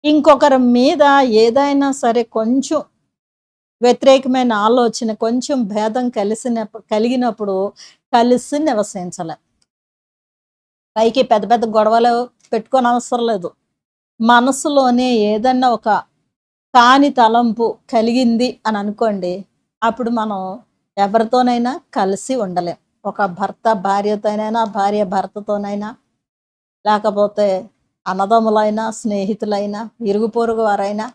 ఇంకొకరి మీద ఏదైనా సరే కొంచెం వ్యతిరేకమైన ఆలోచన, కొంచెం భేదం కలిగినప్పుడు కలిసి నివసించలే. పైకి పెద్ద పెద్ద గొడవలు పెట్టుకోని అవసరం లేదు. మనసులోనే ఏదన్నా ఒక కాని తలంపు కలిగింది అని అనుకోండి, అప్పుడు మనం ఎవరితోనైనా కలిసి ఉండలేం. ఒక భర్త భార్యతోనైనా, భార్య భర్తతోనైనా, లేకపోతే అన్నదమ్ములైనా, స్నేహితులైనా, ఇరుగు పొరుగు వారైనా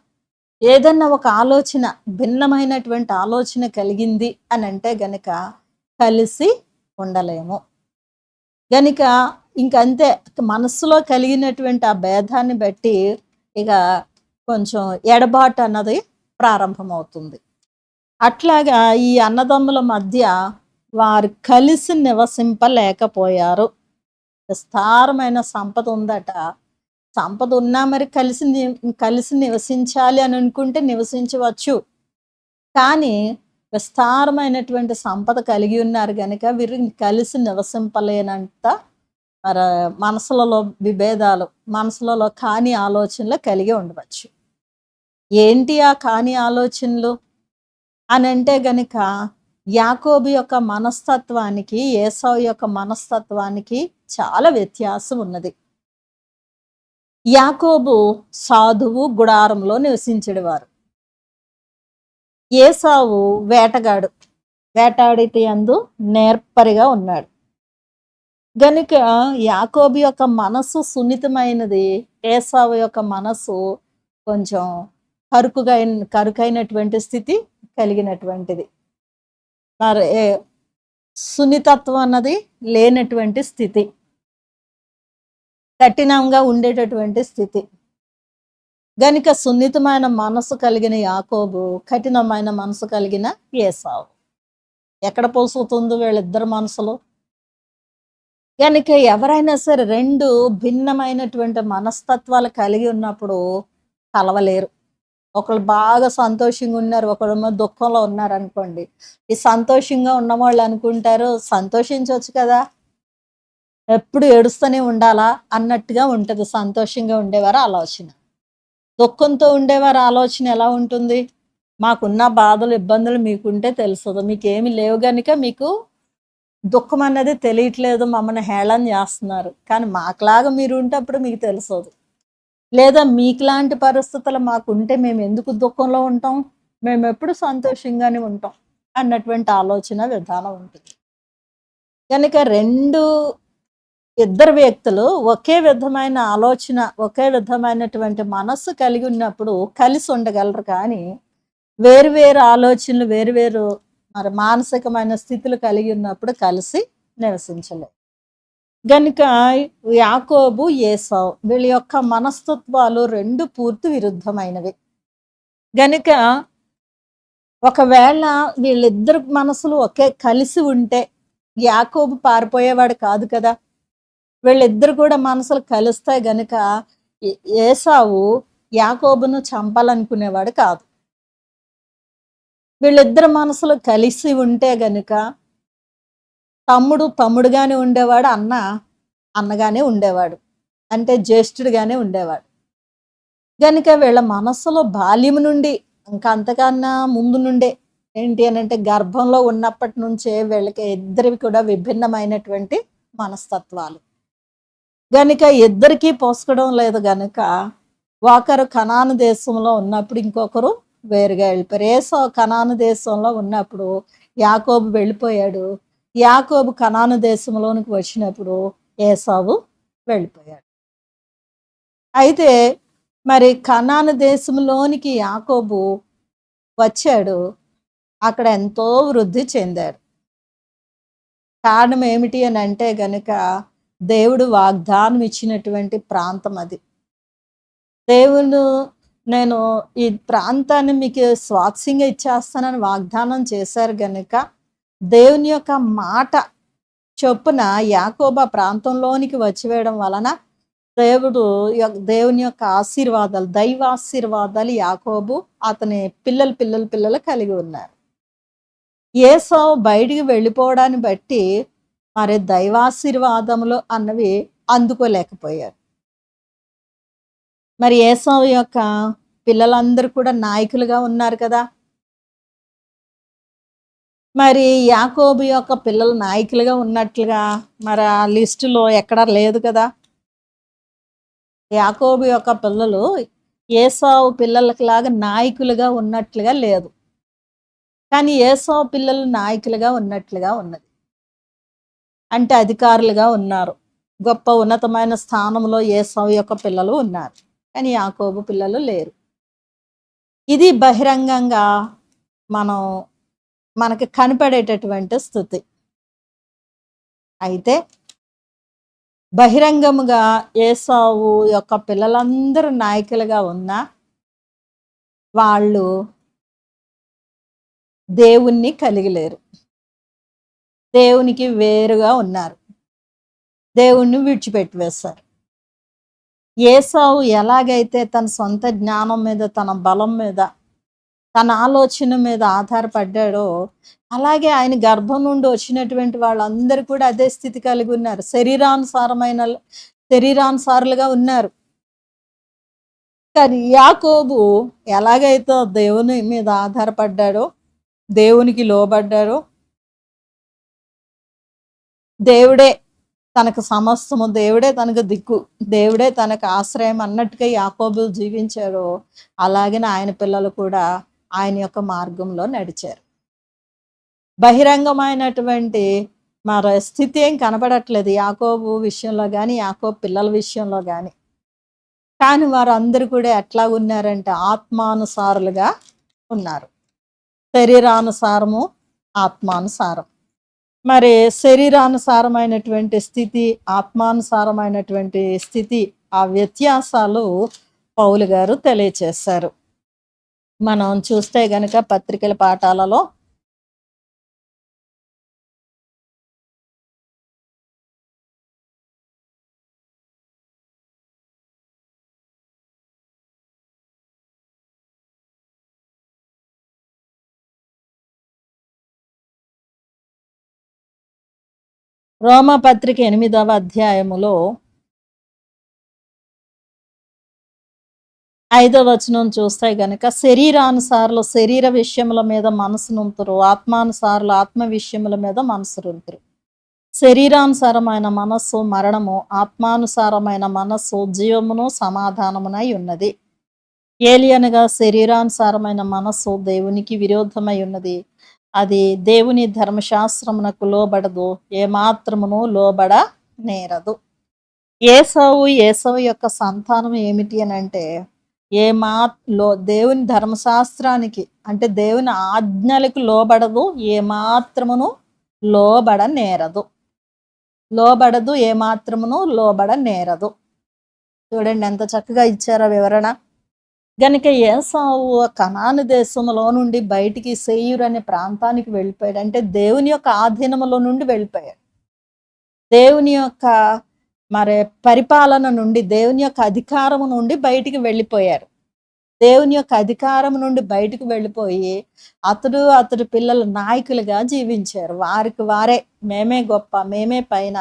ఏదన్నా ఒక ఆలోచన భిన్నమైనటువంటి ఆలోచన కలిగింది అని అంటే గనక కలిసి ఉండలేము. గనుక ఇంకంతే, మనస్సులో కలిగినటువంటి ఆ భేదాన్ని బట్టి ఇక కొంచెం ఎడబాటు అన్నది ప్రారంభమవుతుంది. అట్లాగా ఈ అన్నదమ్ముల మధ్య వారు కలిసి నివసింపలేకపోయారు. విస్తారమైన సంపద ఉందట. సంపద ఉన్నా మరి కలిసి నివసించాలి అని అనుకుంటే నివసించవచ్చు. కానీ విస్తారమైనటువంటి సంపద కలిగి ఉన్నారు గనుక వీరు కలిసి నివసింపలేనంత మరి మనసులలో విభేదాలు, మనసులలో కాని ఆలోచనలు కలిగి ఉండవచ్చు. ఏంటి ఆ కాని ఆలోచనలు అని అంటే గనుక యాకోబు యొక్క మనస్తత్వానికి ఏసావు యొక్క మనస్తత్వానికి చాలా వ్యత్యాసం ఉన్నది. యాకోబు సాధువు, గుడారంలో నివసించేవారు. ఏసావు వేటగాడు, వేటాడితే యందు నేర్పరిగా ఉన్నాడు. గనుక యాకోబు యొక్క మనసు సున్నితమైనది, ఏసావు యొక్క మనసు కొంచెం కరుకైనటువంటి స్థితి కలిగినటువంటిది. మరి సున్నితత్వం అన్నది లేనటువంటి స్థితి, కఠినంగా ఉండేటటువంటి స్థితి. గనుక సున్నితమైన మనసు కలిగిన యాకోబు, కఠినమైన మనసు కలిగిన ఏసావు. ఎక్కడ పోసుతుంది వీళ్ళిద్దరి మనసులు? గనుక ఎవరైనా సరే 2 భిన్నమైనటువంటి మనస్తత్వాలు కలిగి ఉన్నప్పుడు కలవలేరు. ఒకళ్ళు బాగా సంతోషంగా ఉన్నారు, ఒకళ్ళేమో దుఃఖంలో ఉన్నారనుకోండి. ఈ సంతోషంగా ఉన్నవాళ్ళు అనుకుంటారు, సంతోషించొచ్చు కదా! ఎప్పుడు ఏడుస్తూనే ఉండాలా అన్నట్టుగా ఉంటది సంతోషంగా ఉండేవారి ఆలోచన. దుఃఖంతో ఉండేవారి ఆలోచన ఎలా ఉంటుంది? మాకున్న బాధలు, ఇబ్బందులు మీకుంటే తెలుస్తది. మీకేమి లేవు గనుక మీకు దుఃఖం అన్నది తెలియట్లేదు. మమ్మల్ని హేళన చేస్తున్నారు. కానీ మాకులాగా మీరు ఉంటే అప్పుడు మీకు తెలుసదు. లేదా మీకులాంటి పరిస్థితులు మాకుంటే మేమెందుకు దుఃఖంలో ఉంటాం? మేమెప్పుడు సంతోషంగానే ఉంటాం అన్నటువంటి ఆలోచన విధానం ఉంటుంది. కనుక ఇద్దరు వ్యక్తులు ఒకే విధమైన ఆలోచన, ఒకే విధమైనటువంటి మనస్సు కలిగి ఉన్నప్పుడు కలిసి ఉండగలరు. కానీ వేరు వేరు ఆలోచనలు, వేరు వేరు మరి మానసికమైన స్థితులు కలిగి ఉన్నప్పుడు కలిసి నివసించలేరు. గనుక యాకోబు, ఏసావు వీళ్ళ యొక్క మనస్తత్వాలు 2 పూర్తి విరుద్ధమైనవి. గనుక ఒకవేళ వీళ్ళిద్దరు మనసులు ఒకే కలిసి ఉంటే యాకోబు పారిపోయేవాడు కాదు కదా! వీళ్ళిద్దరు కూడా మనసులు కలుస్తాయి గనుక ఏసావు యాకోబును చంపాలనుకునేవాడు కాదు. వీళ్ళిద్దరు మనసులు కలిసి ఉంటే గనుక తమ్ముడు తమ్ముడుగానే ఉండేవాడు, అన్న అన్నగానే ఉండేవాడు. అంటే జ్యేష్ఠుడిగానే ఉండేవాడు. గనుక వీళ్ళ మనస్సులో బాల్యం నుండి ఇంకా అంతకన్నా ముందు నుండే ఏంటి అనంటే గర్భంలో ఉన్నప్పటి నుంచే వీళ్ళకి ఇద్దరివి కూడా విభిన్నమైనటువంటి మనస్తత్వాలు. గనుక ఇద్దరికీ పోసుకోవడం లేదు గనుక ఒకరు కనాను దేశంలో ఉన్నప్పుడు ఇంకొకరు వేరుగా వెళ్ళిపోయారు. ఏసావు కనాను దేశంలో ఉన్నప్పుడు యాకోబు వెళ్ళిపోయాడు. యాకోబు కనాను దేశంలోనికి వచ్చినప్పుడు ఏసావు వెళ్ళిపోయాడు. అయితే మరి కనాను దేశంలోనికి యాకోబు వచ్చాడు. అక్కడ ఎంతో వృద్ధి చెందాడు. కారణం ఏమిటి అని అంటే గనుక దేవుడు వాగ్దానం ఇచ్చినటువంటి ప్రాంతం అది. దేవుడు నేను ఈ ప్రాంతాన్ని మీకు స్వాస్థ్యంగా ఇచ్చేస్తానని వాగ్దానం చేశారు గనుక దేవుని యొక్క మాట చొప్పున యాకోబు ప్రాంతంలోనికి వచ్చివేయడం వలన దేవుని యొక్క ఆశీర్వాదాలు, దైవాశీర్వాదాలు యాకోబు అతని పిల్లలు కలిగి ఉన్నారు. ఏసావు బయటికి వెళ్ళిపోవడాన్ని బట్టి మరి దైవాశీర్వాదములు అన్నవి అందుకోలేకపోయారు. మరి ఏసావు యొక్క పిల్లలందరూ కూడా నాయకులుగా ఉన్నారు కదా! మరి యాకోబు యొక్క పిల్లలు నాయకులుగా ఉన్నట్లుగా మరి ఆ లిస్టులో ఎక్కడా లేదు కదా! యాకోబు యొక్క పిల్లలు ఏసావు పిల్లలకిలాగా నాయకులుగా ఉన్నట్లుగా లేదు. కానీ ఏసావు పిల్లలు నాయకులుగా ఉన్నట్లుగా ఉన్నది. అంటే అధికారులుగా ఉన్నారు. గొప్ప ఉన్నతమైన స్థానంలో ఏసావు యొక్క పిల్లలు ఉన్నారు. కానీ యాకోబు పిల్లలు లేరు. ఇది బహిరంగంగా మనకి కనపడేటటువంటి స్థితి. అయితే బహిరంగముగా ఏసావు యొక్క పిల్లలందరూ నాయకులుగా ఉన్నా వాళ్ళు దేవుణ్ణి కలిగిలేరు. దేవునికి వేరుగా ఉన్నారు. దేవుణ్ణి విడిచిపెట్టి వేశారు. ఏసావు ఎలాగైతే తన సొంత జ్ఞానం మీద, తన బలం మీద, తన ఆలోచన మీద ఆధారపడ్డాడో అలాగే ఆయన గర్భం నుండి వచ్చినటువంటి వాళ్ళందరూ కూడా అదే స్థితి కలిగి ఉన్నారు. శరీరానుసారులుగా ఉన్నారు. కానీ యాకోబు ఎలాగైతే దేవుని మీద ఆధారపడ్డాడో, దేవునికి లోబడ్డాడో, దేవుడే తనకు సమస్తము, దేవుడే తనకు దిక్కు, దేవుడే తనకు ఆశ్రయం అన్నట్టుగా యాకోబు జీవించాడో అలాగే ఆయన పిల్లలు కూడా ఆయన యొక్క మార్గంలో నడిచారు. బహిరంగమైనటువంటి మరి స్థితి ఏం కనబడట్లేదు యాకోబు విషయంలో కానీ, యాకోబు పిల్లల విషయంలో కానీ. కానీ వారందరూ కూడా ఎట్లా ఉన్నారంటే ఆత్మానుసారులుగా ఉన్నారు. శరీరానుసారము, ఆత్మానుసారం. మరి శరీరానుసారమైనటువంటి స్థితి, ఆత్మానుసారమైనటువంటి స్థితి, ఆ వ్యత్యాసాలు పౌలు గారు తెలియచేశారు. మనం చూస్తే గనక పత్రికల పాఠాలలో రోమా పత్రిక 8వ అధ్యాయములో 5వ వచనం చూస్తే గనక శరీరానుసారులు శరీర విషయముల మీద మనసునుంతురు, ఆత్మానుసారులు ఆత్మ విషయముల మీద మనసునుంతురు. శరీరానుసారమైన మనస్సు మరణము, ఆత్మానుసారమైన మనస్సు జీవమును సమాధానమునై ఉన్నది. ఏలియనగా శరీరానుసారమైన మనస్సు దేవునికి విరోధమై ఉన్నది. అది దేవుని ధర్మశాస్త్రమునకు లోబడదు, ఏమాత్రమును లోబడ నేరదు. ఏసావు యొక్క సంతానం ఏమిటి అని అంటే దేవుని ధర్మశాస్త్రానికి అంటే దేవుని ఆజ్ఞలకు లోబడదు, ఏమాత్రమును లోబడ నేరదు. ఏమాత్రమును లోబడ నేరదు. చూడండి ఎంత చక్కగా ఇచ్చారో వివరణ. గనుక ఏసావు కనాను దేశంలో నుండి బయటికి శేయూరు అనే ప్రాంతానికి వెళ్ళిపోయాడు. అంటే దేవుని యొక్క ఆధీనములో నుండి వెళ్ళిపోయాడు. దేవుని యొక్క పరిపాలన నుండి, దేవుని యొక్క అధికారము నుండి బయటికి వెళ్ళిపోయారు. దేవుని యొక్క అధికారం నుండి బయటకు వెళ్ళిపోయి అతడు పిల్లలు నాయకులుగా జీవించారు. వారికి వారే మేమే గొప్ప, మేమే పైన,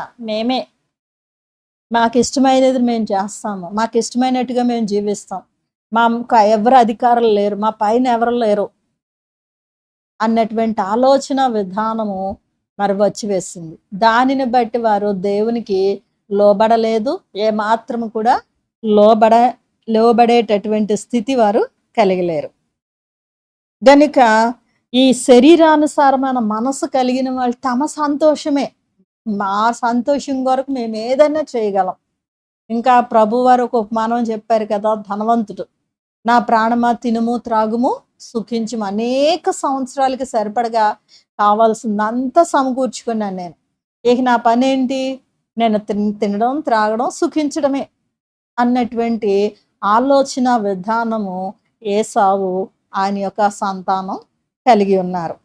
మాకు ఇష్టమైనది మేము చేస్తాము, మాకు ఇష్టమైనట్టుగా మేము జీవిస్తాం, ఎవరు అధికారులు లేరు, మా పైన ఎవరు లేరు అన్నటువంటి ఆలోచన విధానము వచ్చి వేసింది. దానిని బట్టి వారు దేవునికి లోబడలేదు, ఏమాత్రము కూడా లోబడేటటువంటి స్థితి వారు కలిగలేరు. గనుక ఈ శరీరానుసారమైన మనసు కలిగిన వాళ్ళు తమ సంతోషమే, మా సంతోషం కొరకు మేము ఏదైనా చేయగలం. ఇంకా ప్రభు వారు ఒక ఉపమానం చెప్పారు కదా, ధనవంతుడు, నా ప్రాణమా తినుము త్రాగుము సుఖించుము, అనేక సంవత్సరాలకి సరిపడగా కావాల్సిందంతా సమకూర్చుకున్నాను నేను. ఇక నా పని ఏంటి, నేను తినడం త్రాగడం సుఖించడమే అన్నటువంటి ఆలోచన విధానము ఏసావు ఆయన యొక్క సంతానం కలిగి ఉన్నారు.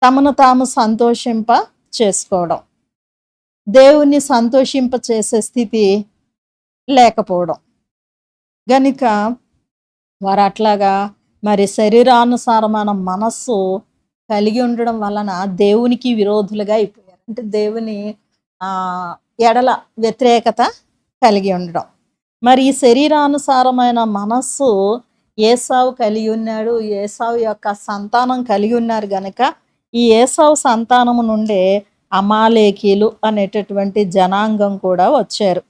తమను తాము సంతోషింప చేసుకోవడం, దేవుణ్ణి సంతోషింప చేసే స్థితి లేకపోవడం. గనుక వారు అట్లాగా శరీరానుసారమైన మనస్సు కలిగి ఉండడం వలన దేవునికి విరోధులుగా అయిపోయారు. అంటే దేవుని ఎడల వ్యతిరేకత కలిగి ఉండడం. ఈ శరీరానుసారమైన మనస్సు ఏసావు కలిగి ఉన్నాడు, ఏసావు యొక్క సంతానం కలిగి ఉన్నారు. గనక ఈ ఏసావు సంతానము నుండే అమాలేకీలు అనేటటువంటి జనాంగం కూడా వచ్చారు.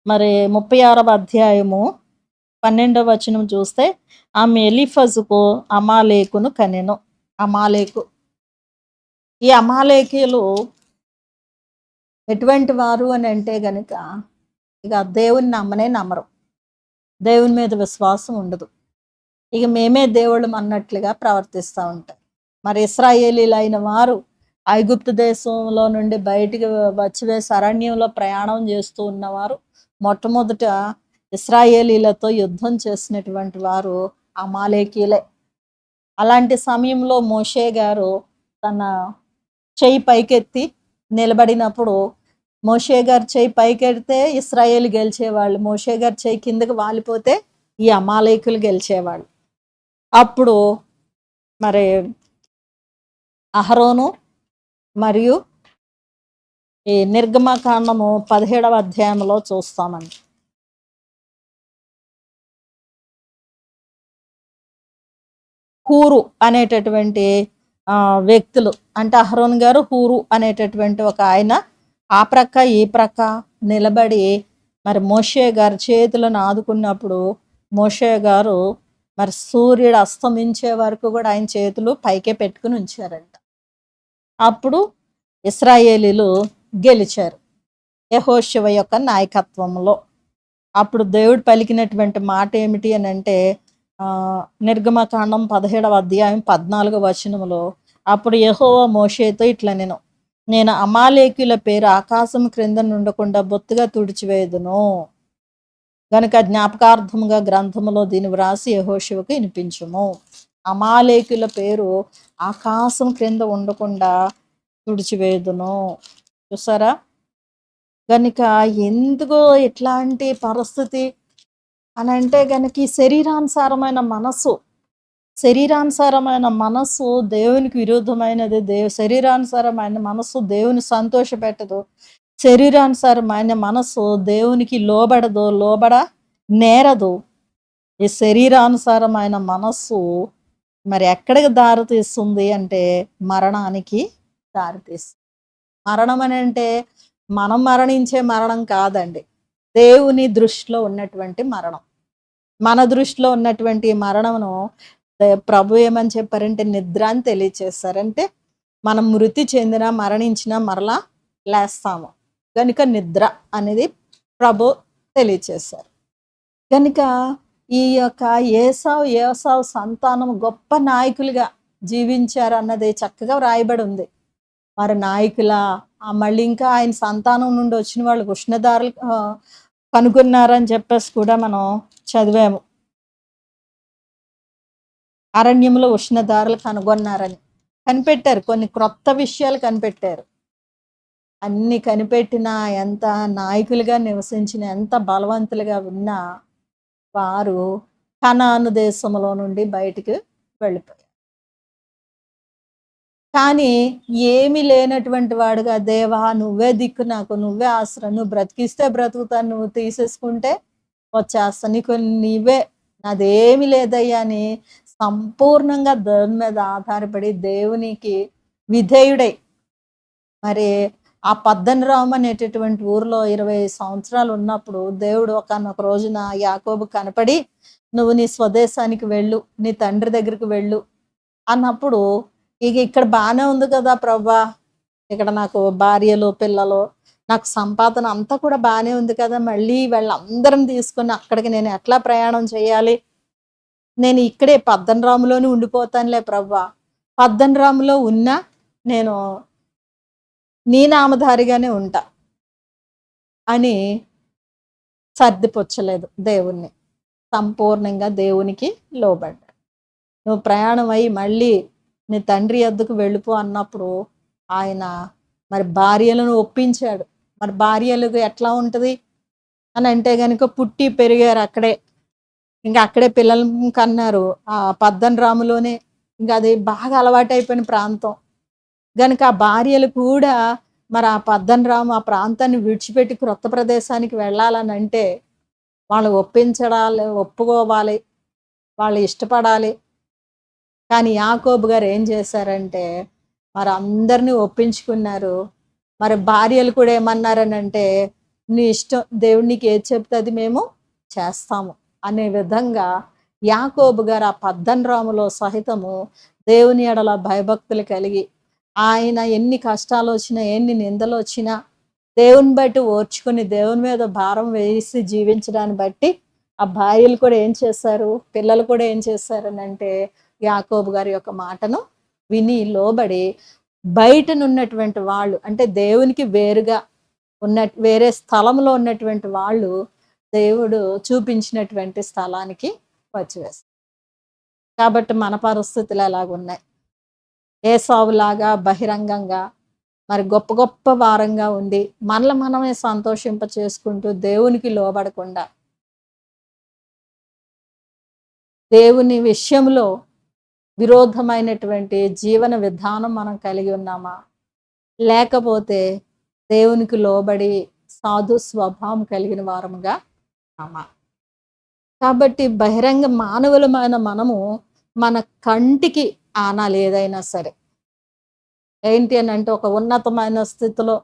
36వ అధ్యాయము 12వ వచనం చూస్తే ఆమె ఎలీఫజుకు అమాలేకును కనెను. ఈ అమాలేకీలు ఎటువంటి వారు అని అంటే గనక ఇక దేవుని నమ్మరు, దేవుని మీద విశ్వాసం ఉండదు, ఇక మేమే దేవుళ్ళం అన్నట్లుగా ప్రవర్తిస్తూ ఉంటారు. ఇశ్రాయేలీలు అయిన వారు ఐగుప్తు దేశంలో నుండి బయటికి వచ్చివేసి అరణ్యంలో ప్రయాణం చేస్తూ ఉన్నవారు మొట్టమొదట ఇశ్రాయేలీలతో యుద్ధం చేసినటువంటి వారు అమాలేకీలే. అలాంటి సమయంలో మోషే గారు తన చెయ్యి పైకెత్తి నిలబడినప్పుడు మోషే గారు చెయ్యి పైకెడితే ఇశ్రాయేలు గెలిచేవాళ్ళు, మోషే గారు చెయ్యి కిందకి వాలిపోతే ఈ అమాలేకులు గెలిచేవాళ్ళు. అప్పుడు అహరోను మరియు ఈ నిర్గమకాండము 17వ అధ్యాయంలో చూస్తామండి. హూరు అనేటటువంటి వ్యక్తులు, అంటే అహరోన్ గారు, హూరు అనేటటువంటి ఒక ఆయన ఆ ప్రక్క ఈ ప్రక్క నిలబడి మోషే గారు చేతులను ఆదుకున్నప్పుడు మోషే గారు సూర్యుడు అస్తమించే వరకు కూడా ఆయన చేతులు పైకే పెట్టుకుని ఉంచారంట. అప్పుడు ఇశ్రాయేలీలు గెలిచారు యెహోషువ యొక్క నాయకత్వంలో. అప్పుడు దేవుడు పలికినటువంటి మాట ఏమిటి అని అంటే నిర్గమకాండం 17వ అధ్యాయం 14వ వచనంలో, అప్పుడు యెహోవా మోషేతో ఇట్లా నేను అమాలేకీల పేరు ఆకాశం క్రింద నుండకుండా బొత్తుగా తుడిచివేయుదును గనుక జ్ఞాపకార్థముగా గ్రంథములో దీన్ని వ్రాసి యెహోషువకు వినిపించుము. అమాలేకుల పేరు ఆకాశం క్రింద ఉండకుండా తుడిచివేయుదును. చూసారా? గనుక ఎందుకో ఇట్లాంటి పరిస్థితి అనంటే గనుక ఈ శరీరానుసారమైన మనస్సు దేవునికి విరుద్ధమైనది. శరీరానుసారమైన మనస్సు దేవుని సంతోషపెట్టదు. శరీరానుసారమైన మనస్సు దేవునికి లోబడ నేరదు. ఈ శరీరానుసారమైన మనస్సు మరి ఎక్కడికి దారితీస్తుంది అంటే మరణానికి దారితీస్తుంది. మరణం అని అంటే మనం మరణించే మరణం కాదండి. దేవుని దృష్టిలో ఉన్నటువంటి మరణం. మన దృష్టిలో ఉన్నటువంటి మరణమును ప్రభు ఏమని చెప్పారంటే నిద్ర అని తెలియచేశారంటే మనం మృతి చెందినా మరణించినా మరలా లేస్తాము కనుక నిద్ర అనేది ప్రభు తెలియచేశారు. కనుక ఈ యొక్క ఏసావు సంతానం గొప్ప నాయకులుగా జీవించారు అన్నది చక్కగా వ్రాయబడి ఉంది. వారి నాయకుల మళ్ళీ ఇంకా ఆయన సంతానం నుండి వచ్చిన వాళ్ళు ఉష్ణదారులు కనుగొన్నారని చెప్పేసి కూడా మనం చదివాము. అరణ్యంలో ఉష్ణదారులు కనుగొన్నారని కనిపెట్టారు. కొన్ని క్రొత్త విషయాలు కనిపెట్టారు. అన్ని కనిపెట్టిన ఎంత నాయకులుగా నివసించిన ఎంత బలవంతులుగా ఉన్నా వారు కనాను దేశంలో నుండి బయటికి వెళ్ళిపోయారు. కానీ ఏమీ లేనటువంటి వాడుగా దేవా నువ్వే దిక్కు, నాకు నువ్వే ఆశ్రయం, నువ్వు బ్రతికిస్తే బ్రతుకుతాను, నువ్వు తీసేసుకుంటే వచ్చేస్తా, నీకు నీవే, నాదేమి లేదయ్యా అని సంపూర్ణంగా దేవుని మీద ఆధారపడి దేవునికి విధేయుడై మరి ఆ పద్దనరాము అనేటటువంటి ఊరిలో 20 సంవత్సరాలు ఉన్నప్పుడు దేవుడు ఒకనొక రోజున యాకోబు కనపడి నువ్వు నీ స్వదేశానికి వెళ్ళు, నీ తండ్రి దగ్గరికి వెళ్ళు అన్నప్పుడు ఇక్కడ బాగానే ఉంది కదా ప్రభా, ఇక్కడ నాకు భార్యలు పిల్లలు నాకు సంపాదన అంతా కూడా బాగానే ఉంది కదా, మళ్ళీ వాళ్ళందరం తీసుకొని అక్కడికి నేను ఎట్లా ప్రయాణం చేయాలి, నేను ఇక్కడే పద్దనరాములోనే ఉండిపోతానులే ప్రభా, పద్దనరాములో ఉన్నా నేను నీ నామధారిగానే ఉంటా అని సర్దిపుచ్చలేదు దేవుణ్ణి. సంపూర్ణంగా దేవునికి లోబడ్డా. నువ్వు ప్రయాణం అయ్యి మళ్ళీ నీ తండ్రి వద్దకు వెళ్ళిపో అన్నప్పుడు ఆయన మరి భార్యలను ఒప్పించాడు. మరి భార్యలకు ఎట్లా ఉంటుంది అని అంటే కనుక పుట్టి పెరిగారు అక్కడే, ఇంకా అక్కడే పిల్లలు కన్నారు ఆ పద్దనరాములోనే, ఇంకా అది బాగా అలవాటైపోయిన ప్రాంతం గనుక ఆ భార్యలు కూడా మరి ఆ పద్దనరాము ఆ ప్రాంతాన్ని విడిచిపెట్టి క్రొత్త ప్రదేశానికి వెళ్ళాలని అంటే వాళ్ళు ఒప్పుకోవాలి, వాళ్ళు ఇష్టపడాలి. కానీ యాకోబు గారు ఏం చేశారంటే మరి అందరినీ ఒప్పించుకున్నారు. మరి భార్యలు కూడా ఏమన్నారని అంటే నీ ఇష్టం, దేవుడు నీకు ఏది చెప్తే అది మేము చేస్తాము అనే విధంగా యాకోబు గారు ఆ పద్దనరాములో సహితము దేవుని ఎడల భయభక్తులు కలిగి ఆయన ఎన్ని కష్టాలు వచ్చినా ఎన్ని నిందలు వచ్చినా దేవుని బట్టి ఓర్చుకొని దేవుని మీద భారం వేసి జీవించడాన్ని బట్టి ఆ భార్యలు కూడా ఏం చేశారు, పిల్లలు కూడా ఏం చేశారని అంటే యాకోబు గారి యొక్క మాటను విని లోబడి బయటనున్నటువంటి వాళ్ళు అంటే దేవునికి వేరుగా వేరే స్థలంలో ఉన్నటువంటి వాళ్ళు దేవుడు చూపించినటువంటి స్థలానికి వచ్చివేస్తారు. కాబట్టి మన పరిస్థితులు ఎలాగున్నాయి? ఏసావులాగా బహిరంగంగా మరి గొప్ప గొప్ప వారంగా ఉండి మనమే సంతోషింప చేసుకుంటూ దేవునికి లోబడకుండా దేవుని విషయంలో విరోధమైనటువంటి జీవన విధానం మనం కలిగి ఉన్నామా, లేకపోతే దేవునికి లోబడి సాధు స్వభావం కలిగిన వారముగా ఉన్నామా? కాబట్టి బహిరంగ మానవులమైన మనము మన కంటికి ఆనాలి ఏదైనా సరే. ఏంటి అని అంటే ఒక ఉన్నతమైన స్థితిలో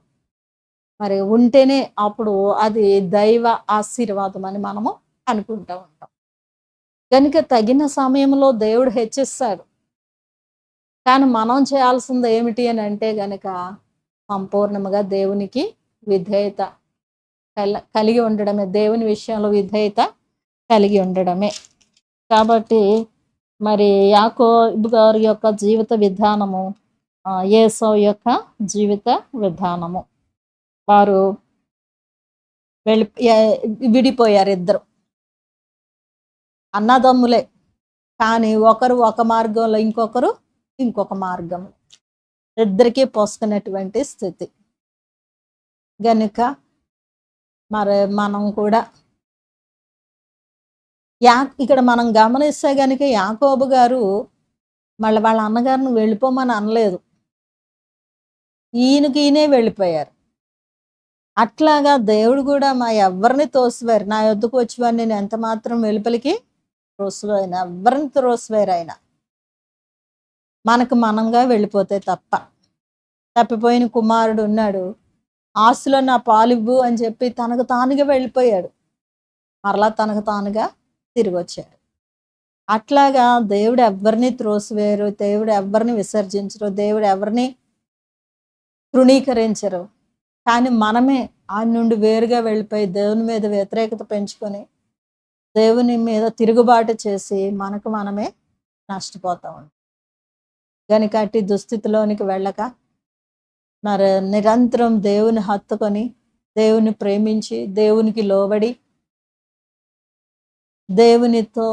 మరి ఉంటేనే అప్పుడు అది దైవ ఆశీర్వాదం అని మనము అనుకుంటూ ఉంటాం. కనుక తగిన సమయంలో దేవుడు హెచ్చిస్తాడు. కానీ మనం చేయాల్సింది ఏమిటి అని అంటే గనక సంపూర్ణముగా దేవునికి విధేయత కలిగి ఉండడమే, దేవుని విషయంలో విధేయత కలిగి ఉండడమే. కాబట్టి మరి యాకోబు గారి యొక్క జీవిత విధానము, ఏసావు యొక్క జీవిత విధానము, వారు విడిపోయారు ఇద్దరు. అన్నదమ్ములే. కానీ ఒకరు ఒక మార్గంలో, ఇంకొకరు ఇంకొక మార్గం. ఇద్దరికీ పొసగనటువంటి స్థితి. గనుక మరి మనం కూడా ఇక్కడ మనం గమనిస్తే గనుక యాకోబు గారు మళ్ళీ వాళ్ళ అన్నగారిని వెళ్ళిపోమని అనలేదు. ఈయననే వెళ్ళిపోయారు. అట్లాగా దేవుడు కూడా ఎవ్వరిని తోసివేయరు. నా యొద్దకు వచ్చేవారు నేను ఎంత మాత్రం వెలుపలికి త్రోసివేయను. ఎవ్వరిని త్రోసివేయరు ఆయన. మనకు మనంగా వెళ్ళిపోతే తప్ప. తప్పిపోయిన కుమారుడు ఉన్నాడు. ఆస్తిలో నా పాలివ్వు అని చెప్పి తనకు తానుగా వెళ్ళిపోయాడు. మరలా తనకు తానుగా తిరిగొచ్చాడు. అట్లాగా దేవుడు ఎవ్వరిని త్రోసివేయరు. దేవుడు ఎవ్వరిని విసర్జించరు. దేవుడు ఎవరిని తృణీకరించరు. కానీ మనమే ఆయన నుండి వేరుగా వెళ్ళిపోయి దేవుని మీద వ్యతిరేకత పెంచుకొని దేవుని మీద తిరుగుబాటు చేసి మనకు మనమే నష్టపోతా ఉంటాం. కనుక అట్టి దుస్థితిలోనికి వెళ్ళక మరి నిరంతరం దేవుని హత్తుకొని దేవుని ప్రేమించి దేవునికి లోబడి దేవునితో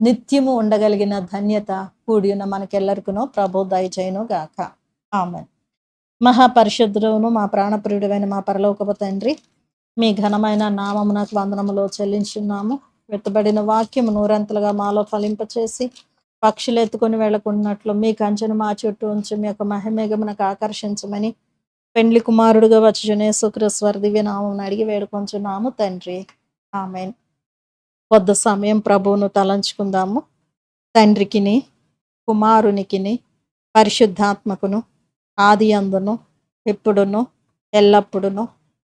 నిత్యము ఉండగలిగిన ధన్యత కూడి ఉన్న మనకెల్లరికనో ప్రభు దయచేయును గాక. ఆమేన్. మహాపరిశుద్ధుడును మా ప్రాణప్రియుడైన మా పరలోకపు తండ్రి, మీ ఘనమైన నామమునకు వందనములు చెల్లించున్నాము. వెత్తబడిన వాక్యము నూరంతలుగా మాలో ఫలింపచేసి పక్షులు ఎత్తుకొని వెళ్ళకున్నట్లు మీ కంచెను మా చుట్టూ ఉంచి మీ యొక్క మహిమేగమునకు ఆకర్షించమని పెండ్లి కుమారుడుగా వచ్చి యేసుక్రీస్తు దివ్య నామమును అడిగి వేడుకొంచున్నాము తండ్రి. ఆమేన్. కొద్ది సమయం ప్రభువును తలంచుకుందాము. తండ్రికిని కుమారునికిని పరిశుద్ధాత్మకును ఆది అందును ఎప్పుడును ఎల్లప్పుడును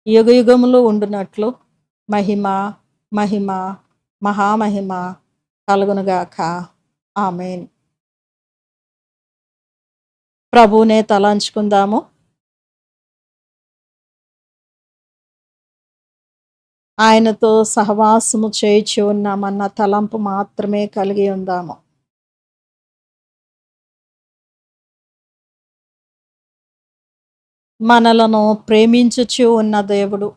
యుగయుగములు ఉండునట్లు మహిమ మహిమ మహామహిమ కలుగునుగాక. ఆమేన్. ప్రభువునే తలంచుకుందాము. ఆయనతో సహవాసము చేయుచు ఉన్నామన్న తలంపు మాత్రమే కలిగి ఉందాము. మనలను ప్రేమించుచు ఉన్న దేవుడు,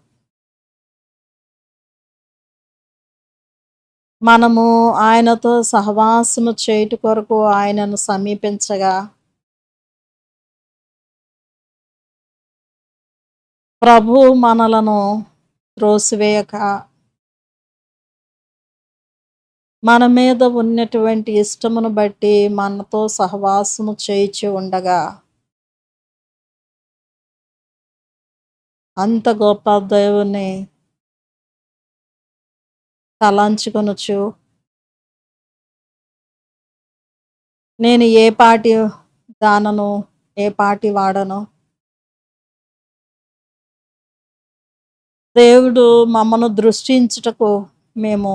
మనము ఆయనతో సహవాసము చేయుట కొరకు ఆయనను సమీపించగా ప్రభు మనలను త్రోసివేయక మన మీద ఉన్నటువంటి ఇష్టమును బట్టి మనతో సహవాసము చేయుచు ఉండగా అంత గొప్ప దేవుని తలంచుకొనుచు నేను ఏ పాటి దానను ఏ పాటి వాడను, దేవుడు మమ్మను దృష్టించుటకు మేము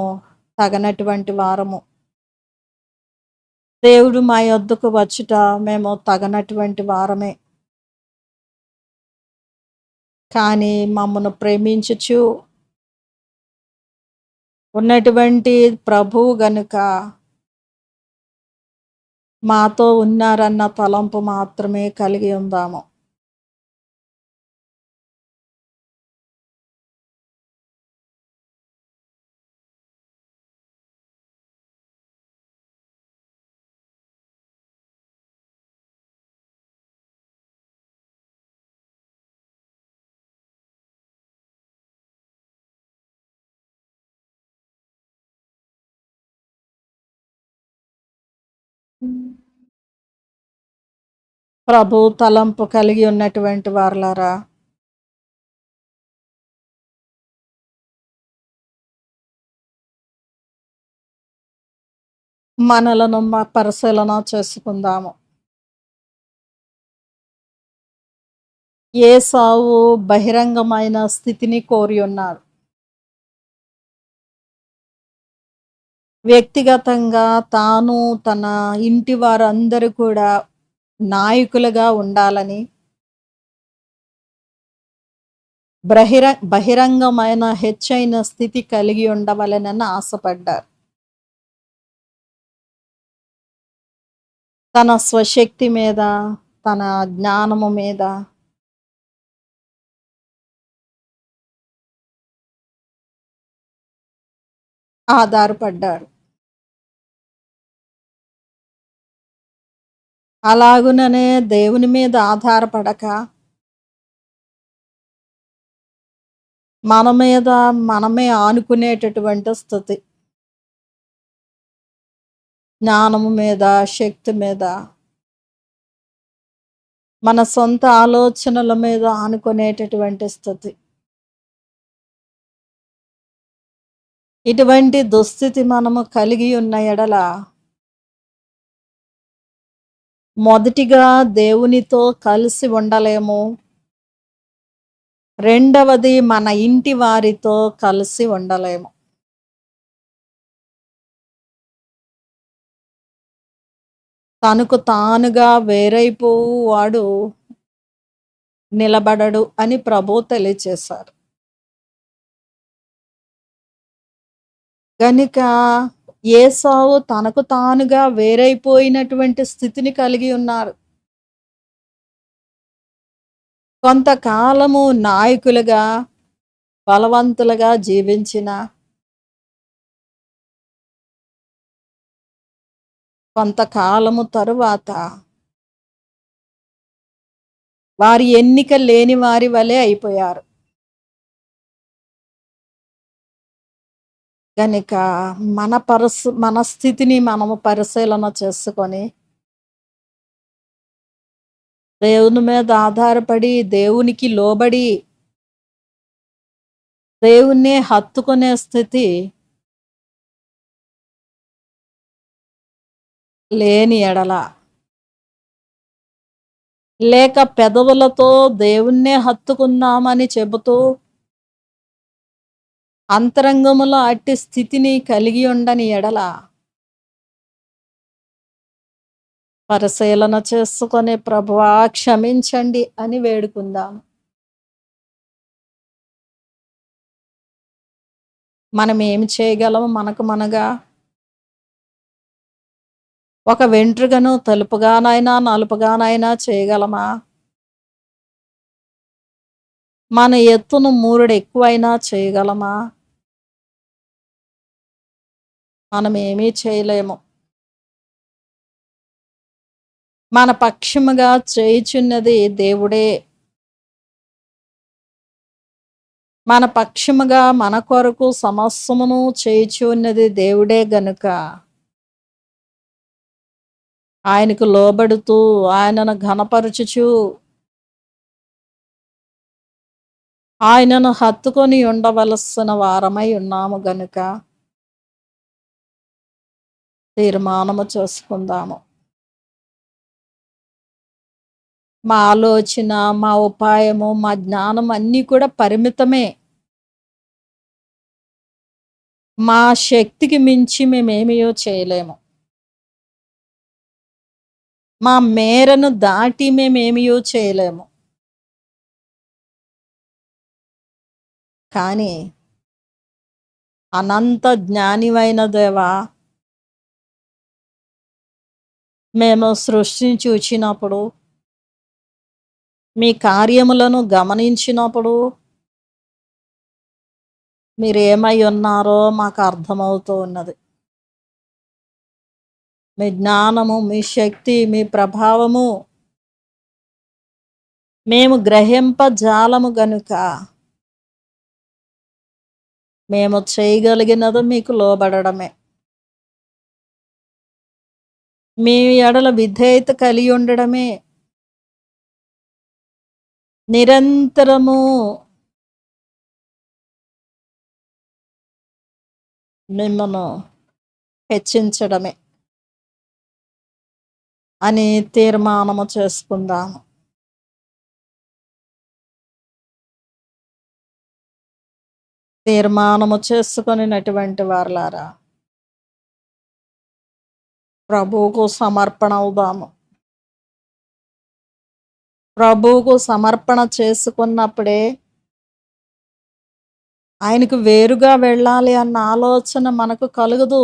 తగనటువంటి వారము, దేవుడు మా యొద్దకు వచ్చుట మేము తగనటువంటి వారమే. కానీ మమ్మను ప్రేమించుచు ఉన్నటువంటి ప్రభువు గనుక మాతో ఉన్నారన్న తలంపు మాత్రమే కలిగి ఉందాము. ప్రభు తలంపు కలిగి ఉన్నటువంటి వారలారా, మనలను పరిశీలన చేసుకుందాము. ఏసావు బహిరంగమైన స్థితిని కోరి ఉన్నాడు. వ్యక్తిగతంగా తాను తన ఇంటి వారందరూ కూడా నాయకులుగా ఉండాలని బహిరంగమైన హెచ్చైన స్థితి కలిగి ఉండవలెనని ఆశపడ్డారు. తన స్వశక్తి మీద, తన జ్ఞానము మీద ఆధారపడ్డాడు. అలాగుననే దేవుని మీద ఆధారపడక, మన మీద మనమే ఆనుకునేటటువంటి స్థితి. జ్ఞానము మీద, శక్తి మీద, మన సొంత ఆలోచనల మీద ఆనుకునేటటువంటి స్థితి. ఇటువంటి దుస్థితి మనము కలిగి ఉన్న ఎడల, మొదటిగా దేవునితో కలిసి ఉండలేము. రెండవది మన ఇంటి వారితో కలిసి ఉండలేము. తనకు తానుగా వేరైపోవు వాడు నిలబడడు అని ప్రభువు తెలియచేశారు. గనుక ఏసావు తనకు తానుగా వేరైపోయినటువంటి స్థితిని కలిగి ఉన్నారు. కొంతకాలము నాయకులుగా, బలవంతులుగా జీవించిన, కొంతకాలము తరువాత వారి ఎన్నిక లేని వారి వలె అయిపోయారు. గనుక మన స్థితిని మనము పరిశీలన చేసుకొని, దేవుని మీద ఆధారపడి, దేవునికి లోబడి, దేవుణ్ణే హత్తుకునే స్థితి లేని ఎడల, లేక పెదవులతో దేవుణ్ణే హత్తుకున్నామని చెబుతూ అంతరంగములో అట్టి స్థితిని కలిగి ఉండని ఎడల, పరిశీలన చేసుకొని ప్రభువా క్షమించండి అని వేడుకుందాం. మనం ఏమి చేయగలం? మనగా ఒక వెంట్రుకను తెలుపుగానైనా నలుపుగానైనా చేయగలమా? మన ఎత్తును మూరెడు ఎక్కువైనా చేయగలమా? మనం ఏమీ చేయలేము. మన పక్షముగా చేయుచున్నది దేవుడే. మన పక్షముగా మన కొరకు సమస్తమును చేయుచున్నది దేవుడే గనుక, ఆయనకు లోబడుతూ, ఆయనను ఘనపరచుచు, ఆయనను హత్తుకొని ఉండవలసిన వారమై ఉన్నాము గనుక తీర్మానము చేసుకుందాము. మా ఆలోచన, మా ఉపాయము, మా జ్ఞానం అన్నీ కూడా పరిమితమే. మా శక్తికి మించి మేమేమియో చేయలేము. మా మేరను దాటి మేమేమియో చేయలేము. కానీ అనంత జ్ఞానివైన దేవా, మేము సృష్టిని చూచినప్పుడు, మీ కార్యములను గమనించినప్పుడు, మీరేమై ఉన్నారో మాకు అర్థమవుతూ ఉన్నది. మీ జ్ఞానము, మీ శక్తి, మీ ప్రభావము మేము గ్రహింపజాలము గనుక, మేము చేయగలిగినది మీకు లోబడడమే. మీ ఎడల విధేయత కలిగి ఉండడమే. నిరంతరము మిమ్మను హెచ్చించడమే అని తీర్మానము చేసుకుందాము. తీర్మానము చేసుకొనినటువంటి వారలారా, ప్రభువుకు సమర్పణ అవుదాము. ప్రభువుకు సమర్పణ చేసుకున్నప్పుడే ఆయనకు వేరుగా వెళ్ళాలి అన్న ఆలోచన మనకు కలుగదు.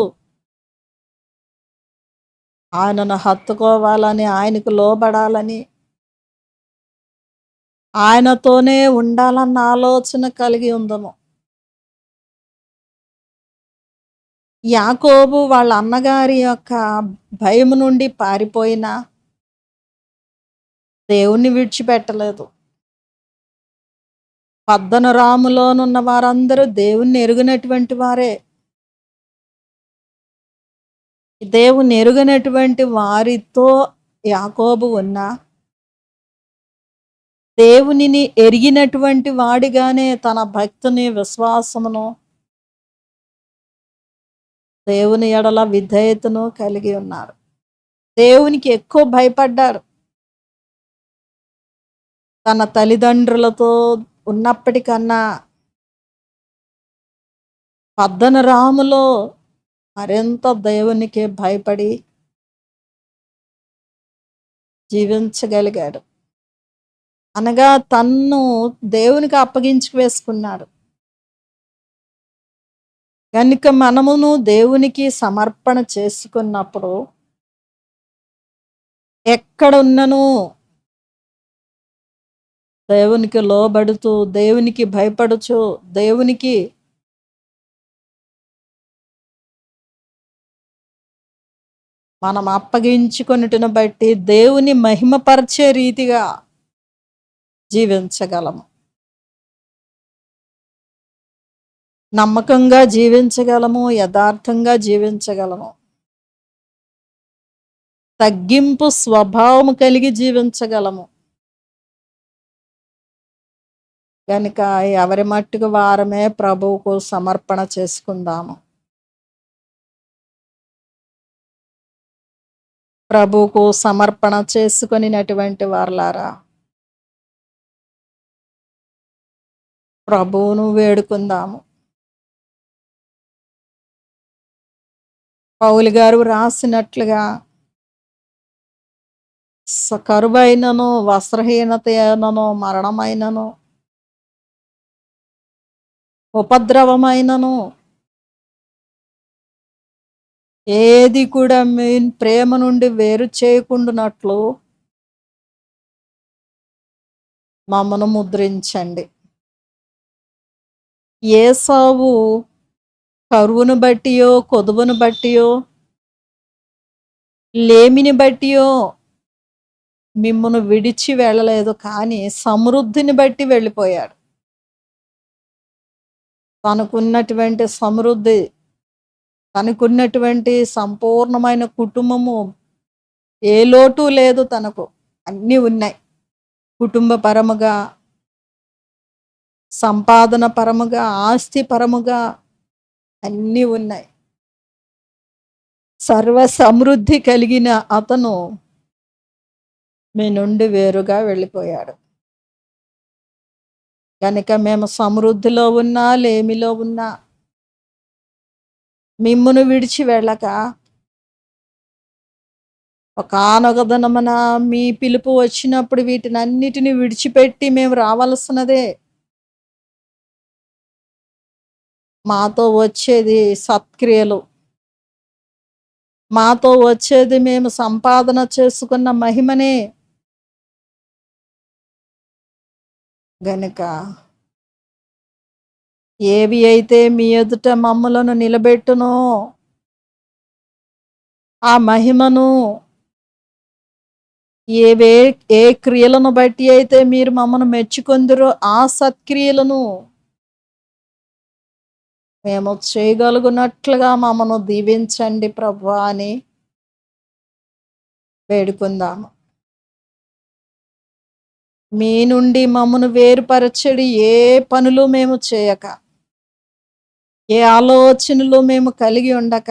ఆయనను హత్తుకోవాలని, ఆయనకు లోబడాలని, ఆయనతోనే ఉండాలన్న ఆలోచన కలిగి ఉందము. యాకోబు వాళ్ళ అన్నగారి యొక్క భయము నుండి పారిపోయినా దేవుణ్ణి విడిచిపెట్టలేదు. పద్దనరాములోనున్న వారందరూ దేవుణ్ణి ఎరుగనటువంటి వారే. దేవుని ఎరుగనటువంటి వారితో యాకోబు ఉన్నా దేవునిని ఎరిగినటువంటి వాడిగానే తన భక్తిని, విశ్వాసమును, దేవుని ఎడల విధేయతను కలిగి ఉన్నారు. దేవునికి ఎక్కువ భయపడ్డారు. తన తల్లిదండ్రులతో ఉన్నప్పటికన్నా పద్దనరాములో మరింత దేవునికి భయపడి జీవించగలిగాడు. అనగా తన్ను దేవునికి అప్పగించి వేసుకున్నాడు. కనుక మనమును దేవునికి సమర్పణ చేసుకున్నప్పుడు ఎక్కడున్నను దేవునికి లోబడుతూ, దేవునికి భయపడుచు, దేవునికి మనం అప్పగించుకొనుటను బట్టి దేవుని మహిమపరిచే రీతిగా జీవించగలము. నమ్మకంగా జీవించగలము, యథార్థంగా జీవించగలము. తగ్గింపు స్వభావము కలిగి జీవించగలము. కనుక ఎవరి మట్టుకు వారమే ప్రభువుకు సమర్పణ చేసుకుందాము. ప్రభువుకు సమర్పణ చేసుకొనినటువంటి వారలారా, ప్రభువును వేడుకుందాము. పౌలు గారు రాసినట్లుగా కరువైనను, వస్త్రహీనత అయినను, మరణమైనను, ఉపద్రవమైనను ఏది కూడా మీ ప్రేమ నుండి వేరు చేయకుండానట్లు మమ్మను ముద్రించండి. ఏసావు కరువును బట్టియో, కొదువును బట్టియో, లేమిని బట్టియో మిమ్మను విడిచి వెళ్ళలేదు, కానీ సమృద్ధిని బట్టి వెళ్ళిపోయాడు. తనకున్నటువంటి సమృద్ధి, తనకున్నటువంటి సంపూర్ణమైన కుటుంబము, ఏ లోటు లేదు తనకు. అన్నీ ఉన్నాయి. కుటుంబ పరముగా, సంపాదన పరముగా, ఆస్తి పరముగా అన్నీ ఉన్నాయి. సర్వ సమృద్ధి కలిగిన అతను మీ నుండి వేరుగా వెళ్ళిపోయాడు. కనుక మేము సమృద్ధిలో ఉన్నా, లేమిలో ఉన్నా మిమ్మును విడిచి వెళ్ళక ఒకానొక దినమున మీ పిలుపు వచ్చినప్పుడు వీటినన్నిటిని విడిచిపెట్టి మేము రావాల్సినదే. మాతో వచ్చేది సత్క్రియలు, మాతో వచ్చేది మేము సంపాదన చేసుకున్న మహిమనే. గనుక ఏవి అయితే మీ ఎదుట మమ్ములను నిలబెట్టునో ఆ మహిమను, ఏ క్రియలను బట్టి అయితే మీరు మమ్మను మెచ్చుకొందురో ఆ సత్క్రియలను మేము చేయగలుగునట్లుగా మమ్మను దీవించండి ప్రభువా అని వేడుకుందాము. మీ నుండి మమ్మను వేరుపరచడి ఏ పనులు మేము చేయక, ఏ ఆలోచనలు మేము కలిగి ఉండక,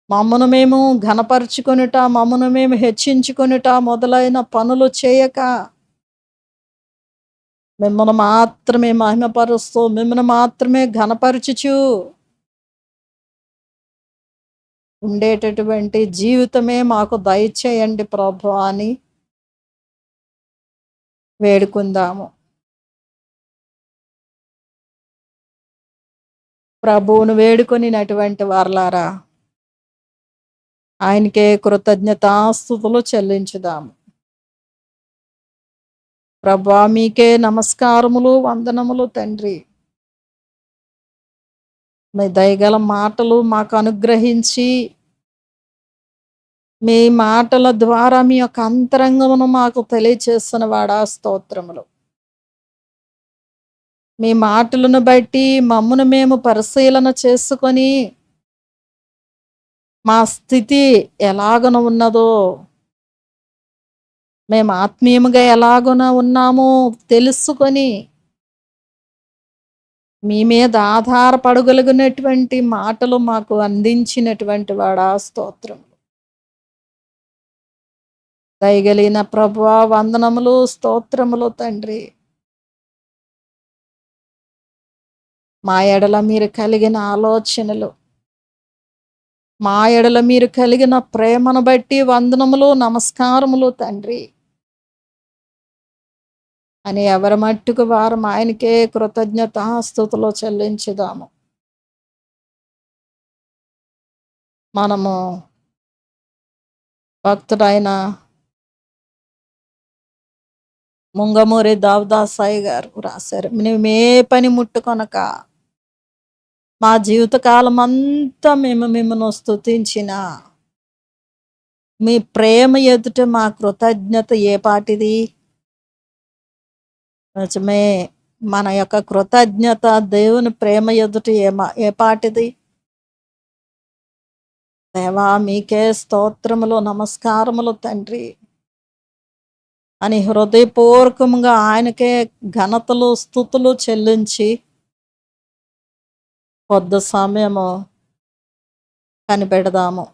మమ్మను మేము ఘనపరుచుకొనుట, మమ్మను మేము హెచ్చించుకొనుట మొదలైన పనులు చేయక, మిమ్మల్ని మాత్రమే మహిమపరుస్తూ, మిమ్మల్ని మాత్రమే ఘనపరచుచు ఉండేటటువంటి జీవితమే మాకు దయచేయండి ప్రభువా అని వేడుకుందాము. ప్రభువును వేడుకొనినటువంటి వారలారా, ఆయనకే కృతజ్ఞతాస్తుతులు చెల్లించుదాము. ప్రభువా, మీకే నమస్కారములు, వందనములు తండ్రి. మీ దయగల మాటలు మాకు అనుగ్రహించి, మీ మాటల ద్వారా మీ యొక్క అంతరంగమును మాకు తెలియచేసిన వాడా స్తోత్రములు. మీ మాటలను బట్టి మమ్మను మేము పరిశీలన చేసుకొని, మా స్థితి ఎలాగన ఉన్నదో, మేము ఆత్మీయముగా ఎలాగున ఉన్నామో తెలుసుకొని, మీ మీద ఆధారపడగలిగినటువంటి మాటలు మాకు అందించినటువంటి వాడా స్తోత్రం. దయగలిగిన ప్రభువా వందనములు, స్తోత్రములు తండ్రి. మా ఎడల మీరు కలిగిన ఆలోచనలు, మా ఎడల మీరు కలిగిన ప్రేమను బట్టి వందనములు, నమస్కారములు తండ్రి అని ఎవరి మట్టుకు వారు ఆయనకే కృతజ్ఞతాస్తుతులు చెల్లించుదాము. మనము భక్తుడైన ముంగమూరి దావదాసాయి గారు రాశారు, మేమే పని ముట్టుకొనక మా జీవితకాలం అంతా మేము మిమ్మల్ని స్తుతించిన మీ ప్రేమ ఎదుట మా కృతజ్ఞత ఏ పాటిది. నిజమే, మన యొక్క కృతజ్ఞత దేవుని ప్రేమ ఎదుట ఏ పాటిది. దేవా మీకే స్తోత్రములు, నమస్కారములు తండ్రి అని హృదయపూర్వకంగా ఆయనకే ఘనతలు, స్తుతులు చెల్లించి కొద్ది సమయము కనిపెడదాము.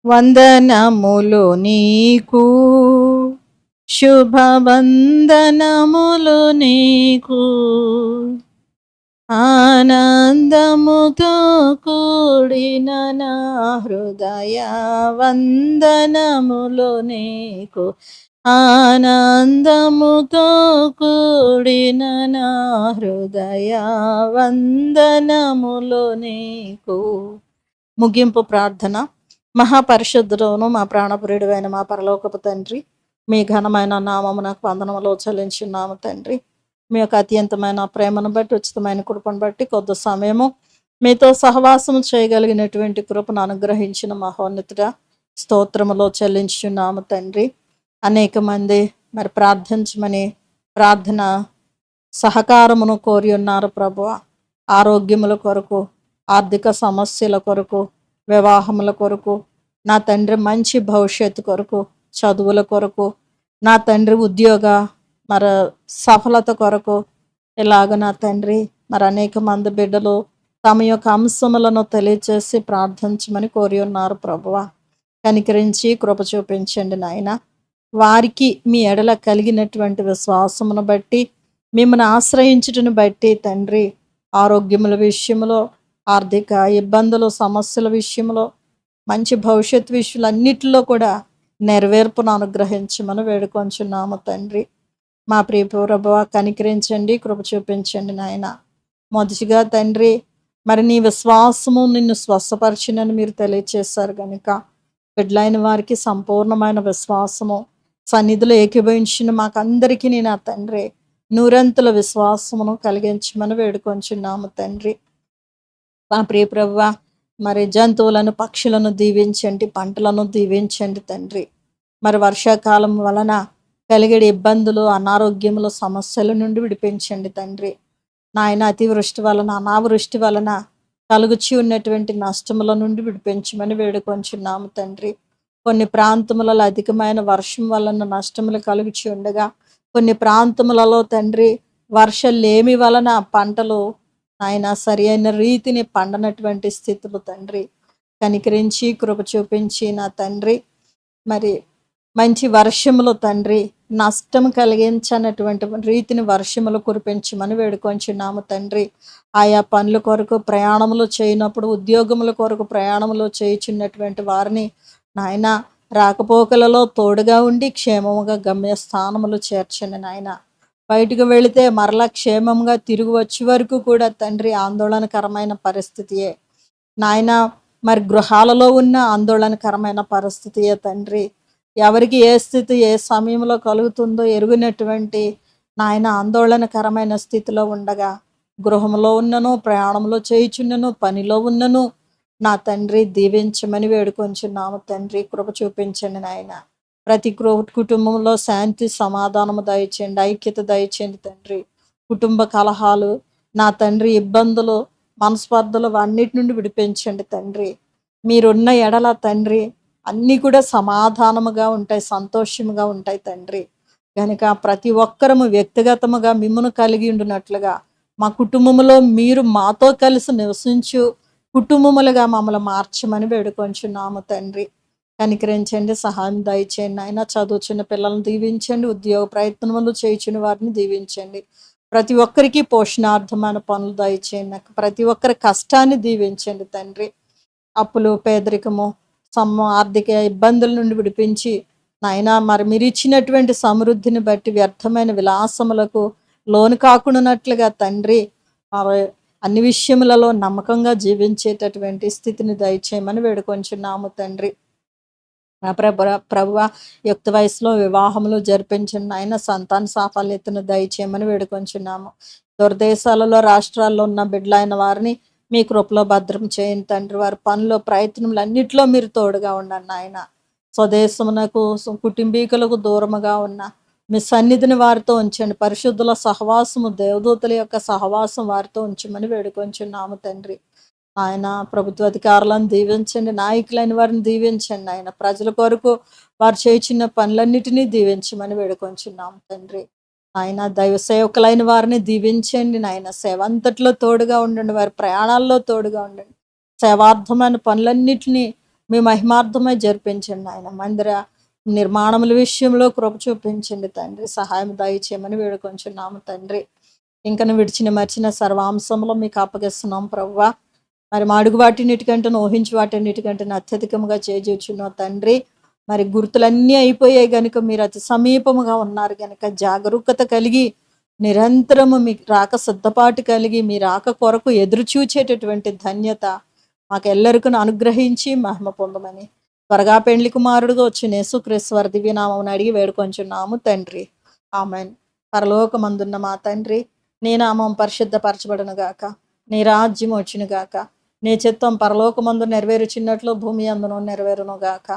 వందనములు నీకు, శుభవందనములు నీకు, ఆనందముతో కూడిన నా హృదయ వందనములు నీకు, ఆనందముతో కూడిన నా హృదయ వందనములు నీకు. ముగింపు ప్రార్థన. మహాపరిశుద్ధుడును మా ప్రాణప్రియుడైన మా పరలోకపు తండ్రి, మీ ఘనమైన నామమునకు వందనములు చెల్లించున్నాము తండ్రి. మీ యొక్క అత్యంతమైన ప్రేమను బట్టి, ఉచితమైన కృపను బట్టి కొద్ది సమయము మీతో సహవాసము చేయగలిగినటువంటి కృపను అనుగ్రహించిన మహోన్నతుడా స్తోత్రములో చెల్లించున్నాము తండ్రి. అనేక మంది మరి ప్రార్థించమని ప్రార్థన సహకారమును కోరి ఉన్నారు ప్రభువ. ఆరోగ్యముల కొరకు, ఆర్థిక సమస్యల కొరకు, వివాహముల కొరకు, నా తండ్రి మంచి భవిష్యత్తు కొరకు, చదువుల కొరకు, నా తండ్రి ఉద్యోగ మరి సఫలత కొరకు, ఇలాగ నా తండ్రి మరి అనేక మంది బిడ్డలు తమ యొక్క అంశములను తెలియచేసి ప్రార్థించమని కోరి ఉన్నారు ప్రభువ. కనికరించి కృప చూపించండి నాయన. వారికి మీ ఎడల కలిగినటువంటి విశ్వాసమును బట్టి, మిమ్మల్ని ఆశ్రయించుటను బట్టి తండ్రి, ఆరోగ్యముల విషయంలో, ఆర్థిక ఇబ్బందులు, సమస్యల విషయంలో, మంచి భవిష్యత్ విషయాలన్నిటిలో కూడా నెరవేర్పును అనుగ్రహించమని వేడుకొంచున్నాము తండ్రి. మా ప్రియ ప్రభువా కనికరించండి, కృప చూపించండి నాయన. మొదటిగా తండ్రి మరి నీ విశ్వాసము నిన్ను స్వస్థపరిచినని మీరు తెలియచేశారు కనుక బిడ్డలైన వారికి సంపూర్ణమైన విశ్వాసము సన్నిధిలో ఏకీభవించిన మాకందరికీ నా తండ్రి నూరంతుల విశ్వాసమును కలిగించమని వేడుకొంచున్నాము తండ్రి. మా ప్రియ ప్రభువా, మరి జంతువులను పక్షులను దీవించండి, పంటలను దీవించండి తండ్రి. మరి వర్షాకాలం వలన కలిగేడు ఇబ్బందులు, అనారోగ్యములు, సమస్యల నుండి విడిపించండి తండ్రి. నాయన అతివృష్టి వలన, అనావృష్టి వలన కలుగుచి ఉన్నటువంటి నష్టముల నుండి విడిపించమని వేడుకొంచున్నాము తండ్రి. కొన్ని ప్రాంతములలో అధికమైన వర్షం వలన నష్టములు కలుగుచి ఉండగా, కొన్ని ప్రాంతములలో తండ్రి వర్షలేమి వలన పంటలు ఆయన సరి అయిన రీతిని పండనటువంటి స్థితులు తండ్రి. కనికరించి కృప చూపించి నా తండ్రి, మరి మంచి వర్షములు తండ్రి, నష్టం కలిగించనటువంటి రీతిని వర్షములు కురిపించమని వేడుకొంచున్నాము తండ్రి. ఆయా పనుల కొరకు ప్రయాణములు చేయనప్పుడు, ఉద్యోగముల కొరకు ప్రయాణములు చేయుచున్నటువంటి వారిని నాయన రాకపోకలలో తోడుగా ఉండి క్షేమముగా గమ్యస్థానములు చేర్చండి నాయన. బయటకు వెళితే మరలా క్షేమంగా తిరిగి వచ్చే వరకు కూడా తండ్రి ఆందోళనకరమైన పరిస్థితియే నాయన. మరి గృహాలలో ఉన్న ఆందోళనకరమైన పరిస్థితియే తండ్రి. ఎవరికి ఏ స్థితి ఏ సమయంలో కలుగుతుందో ఎరుగునటువంటి నాయన ఆందోళనకరమైన స్థితిలో ఉండగా, గృహంలో ఉన్నను, ప్రయాణంలో చేయుచున్నను, పనిలో ఉన్నను నా తండ్రి దీవించమని వేడుకొంచున్నాము తండ్రి. కృప చూపించండి నాయన. ప్రతి కుటుంబంలో శాంతి సమాధానము దయచేయండి, ఐక్యత దయచేయండి తండ్రి. కుటుంబ కలహాలు నా తండ్రి, ఇబ్బందులు, మనస్పర్ధలు అన్నిటి నుండి విడిపించండి తండ్రి. మీరున్న ఎడల తండ్రి అన్నీ కూడా సమాధానముగా ఉంటాయి, సంతోషముగా ఉంటాయి తండ్రి. కనుక ప్రతి ఒక్కరము వ్యక్తిగతముగా మిమ్మును కలిగి ఉండినట్లుగా మా కుటుంబంలో మీరు మాతో కలిసి నివసించు కుటుంబములుగా మమ్మల్ని మార్చమని వేడుకొంచున్నాము తండ్రి. కనికరించండి, సహాయం దయచేయండి ఆయన. చదువుచున్న పిల్లలను దీవించండి, ఉద్యోగ ప్రయత్నములు చేయుచున్న వారిని దీవించండి. ప్రతి ఒక్కరికి పోషణార్థమైన పనులు దయచేయండి. ప్రతి ఒక్కరి కష్టాన్ని దీవించండి తండ్రి. అప్పులు, పేదరికము, ఆర్థిక ఇబ్బందుల నుండి విడిపించి నాయన, మరి మీరు ఇచ్చినటువంటి సమృద్ధిని బట్టి వ్యర్థమైన విలాసములకు లోను కాకుండానట్లుగా తండ్రి అన్ని విషయములలో నమ్మకంగా జీవించేటటువంటి స్థితిని దయచేయమని వేడుకొంచున్నాము తండ్రి. ప్రభువ, యుక్త వయసులో వివాహములు జరిపించిన ఆయన సంతాన సాఫల్యతను దయచేయమని వేడుకొంచున్నాము. దుర్దేశాలలో, రాష్ట్రాల్లో ఉన్న బిడ్డలైన వారిని మీ కృపలో భద్రం చేయండి తండ్రి. వారి పనులు, ప్రయత్నములు అన్నింటిలో మీరు తోడుగా ఉండండి ఆయన. స్వదేశమునకు, కుటుంబీకులకు దూరముగా ఉన్న మీ సన్నిధిని వారితో ఉంచండి. పరిశుద్ధుల సహవాసము, దేవదూతల యొక్క సహవాసం వారితో ఉంచమని వేడుకొంచున్నాము తండ్రి. ఆయన ప్రభుత్వ అధికారులను దీవించండి, నాయకులైన వారిని దీవించండి ఆయన. ప్రజల కొరకు వారు చేయించిన పనులన్నిటినీ దీవించమని వేడుకొంచున్నాము తండ్రి. ఆయన దైవ సేవకులైన వారిని దీవించండి నాయన. సేవ అంతట్లో తోడుగా ఉండండి, వారి ప్రయాణాల్లో తోడుగా ఉండండి. సేవార్థమైన పనులన్నిటినీ మీ మహిమార్థమై జరిపించండి ఆయన. మందిర నిర్మాణముల విషయంలో కృప చూపించండి తండ్రి. సహాయం దయచేయమని వేడుకొంచున్నాము తండ్రి. ఇంకను విడిచిన మర్చిన సర్వాంశంలో మీకు అప్పగిస్తున్నాం ప్రభువా. మరి మా అడుగు వాటిన్నిటికంటే, ఊహించి వాటిన్నిటికంటే అత్యధికంగా చేజూచున్నాం తండ్రి. మరి గుర్తులన్నీ అయిపోయాయి కనుక మీరు అతి సమీపముగా ఉన్నారు కనుక జాగరూకత కలిగి నిరంతరము మీకు రాక సిద్ధపాటు కలిగి మీ రాక కొరకు ఎదురు చూచేటటువంటి ధన్యత మాకెల్లరికూ అనుగ్రహించి మహిమ పొందమని త్వరగా పెండ్లి కుమారుడుగా వచ్చిన యేసుక్రీస్తు వారి దివ్యనామమున అడిగి వేడుకొంచున్నాము తండ్రి. ఆమెన్. పరలోకమందున్న మా తండ్రి, నీ నామం పరిశుద్ధపరచబడును గాక, నీ రాజ్యం వచ్చును గాక, నీ చిత్తం పరలోకమందు నెరవేరుచున్నట్లు భూమి అందును నెరవేరును గాక.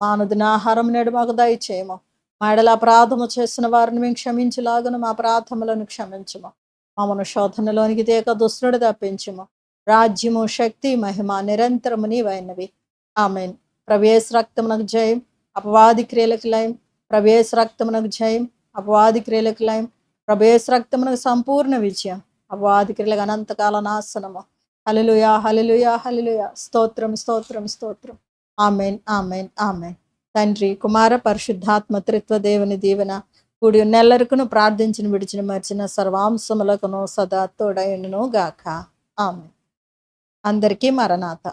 మా అనుదిన ఆహారం నేడు మాకు దయచేయము. మా ఎడల అపరాధము చేసిన వారిని మేము క్షమించలాగును మా అపరాధములను క్షమించము. మమ్మను శోధనలోనికి తేక దుష్టుడు తప్పించము. రాజ్యము, శక్తి, మహిమ నిరంతరము నీవైనవి. ఆమెన్. ప్రవేశ రక్తమునకు జయం, అపవాది క్రియలకు లయం. ప్రవేశ రక్తమునకు జయం, అపవాది క్రియలకు లయం. ప్రవేశ రక్తమునకు సంపూర్ణ విజయం, అపవాది క్రియలకు అనంతకాల నాశనము. హల్లెలూయా, హల్లెలూయా, హల్లెలూయా. స్తోత్రం, స్తోత్రం, స్తోత్రం. Amen, amen, amen. తండ్రి, కుమార, పరిశుద్ధాత్మ త్రిత్వ దేవుని దీవెన కూడి ఉన్నెల్లరికును ప్రార్థించిన, విడిచిన, మర్చిన సర్వాంశములకును సదా తోడైనను గాక. ఆమెన్. అందరికీ మరణాత.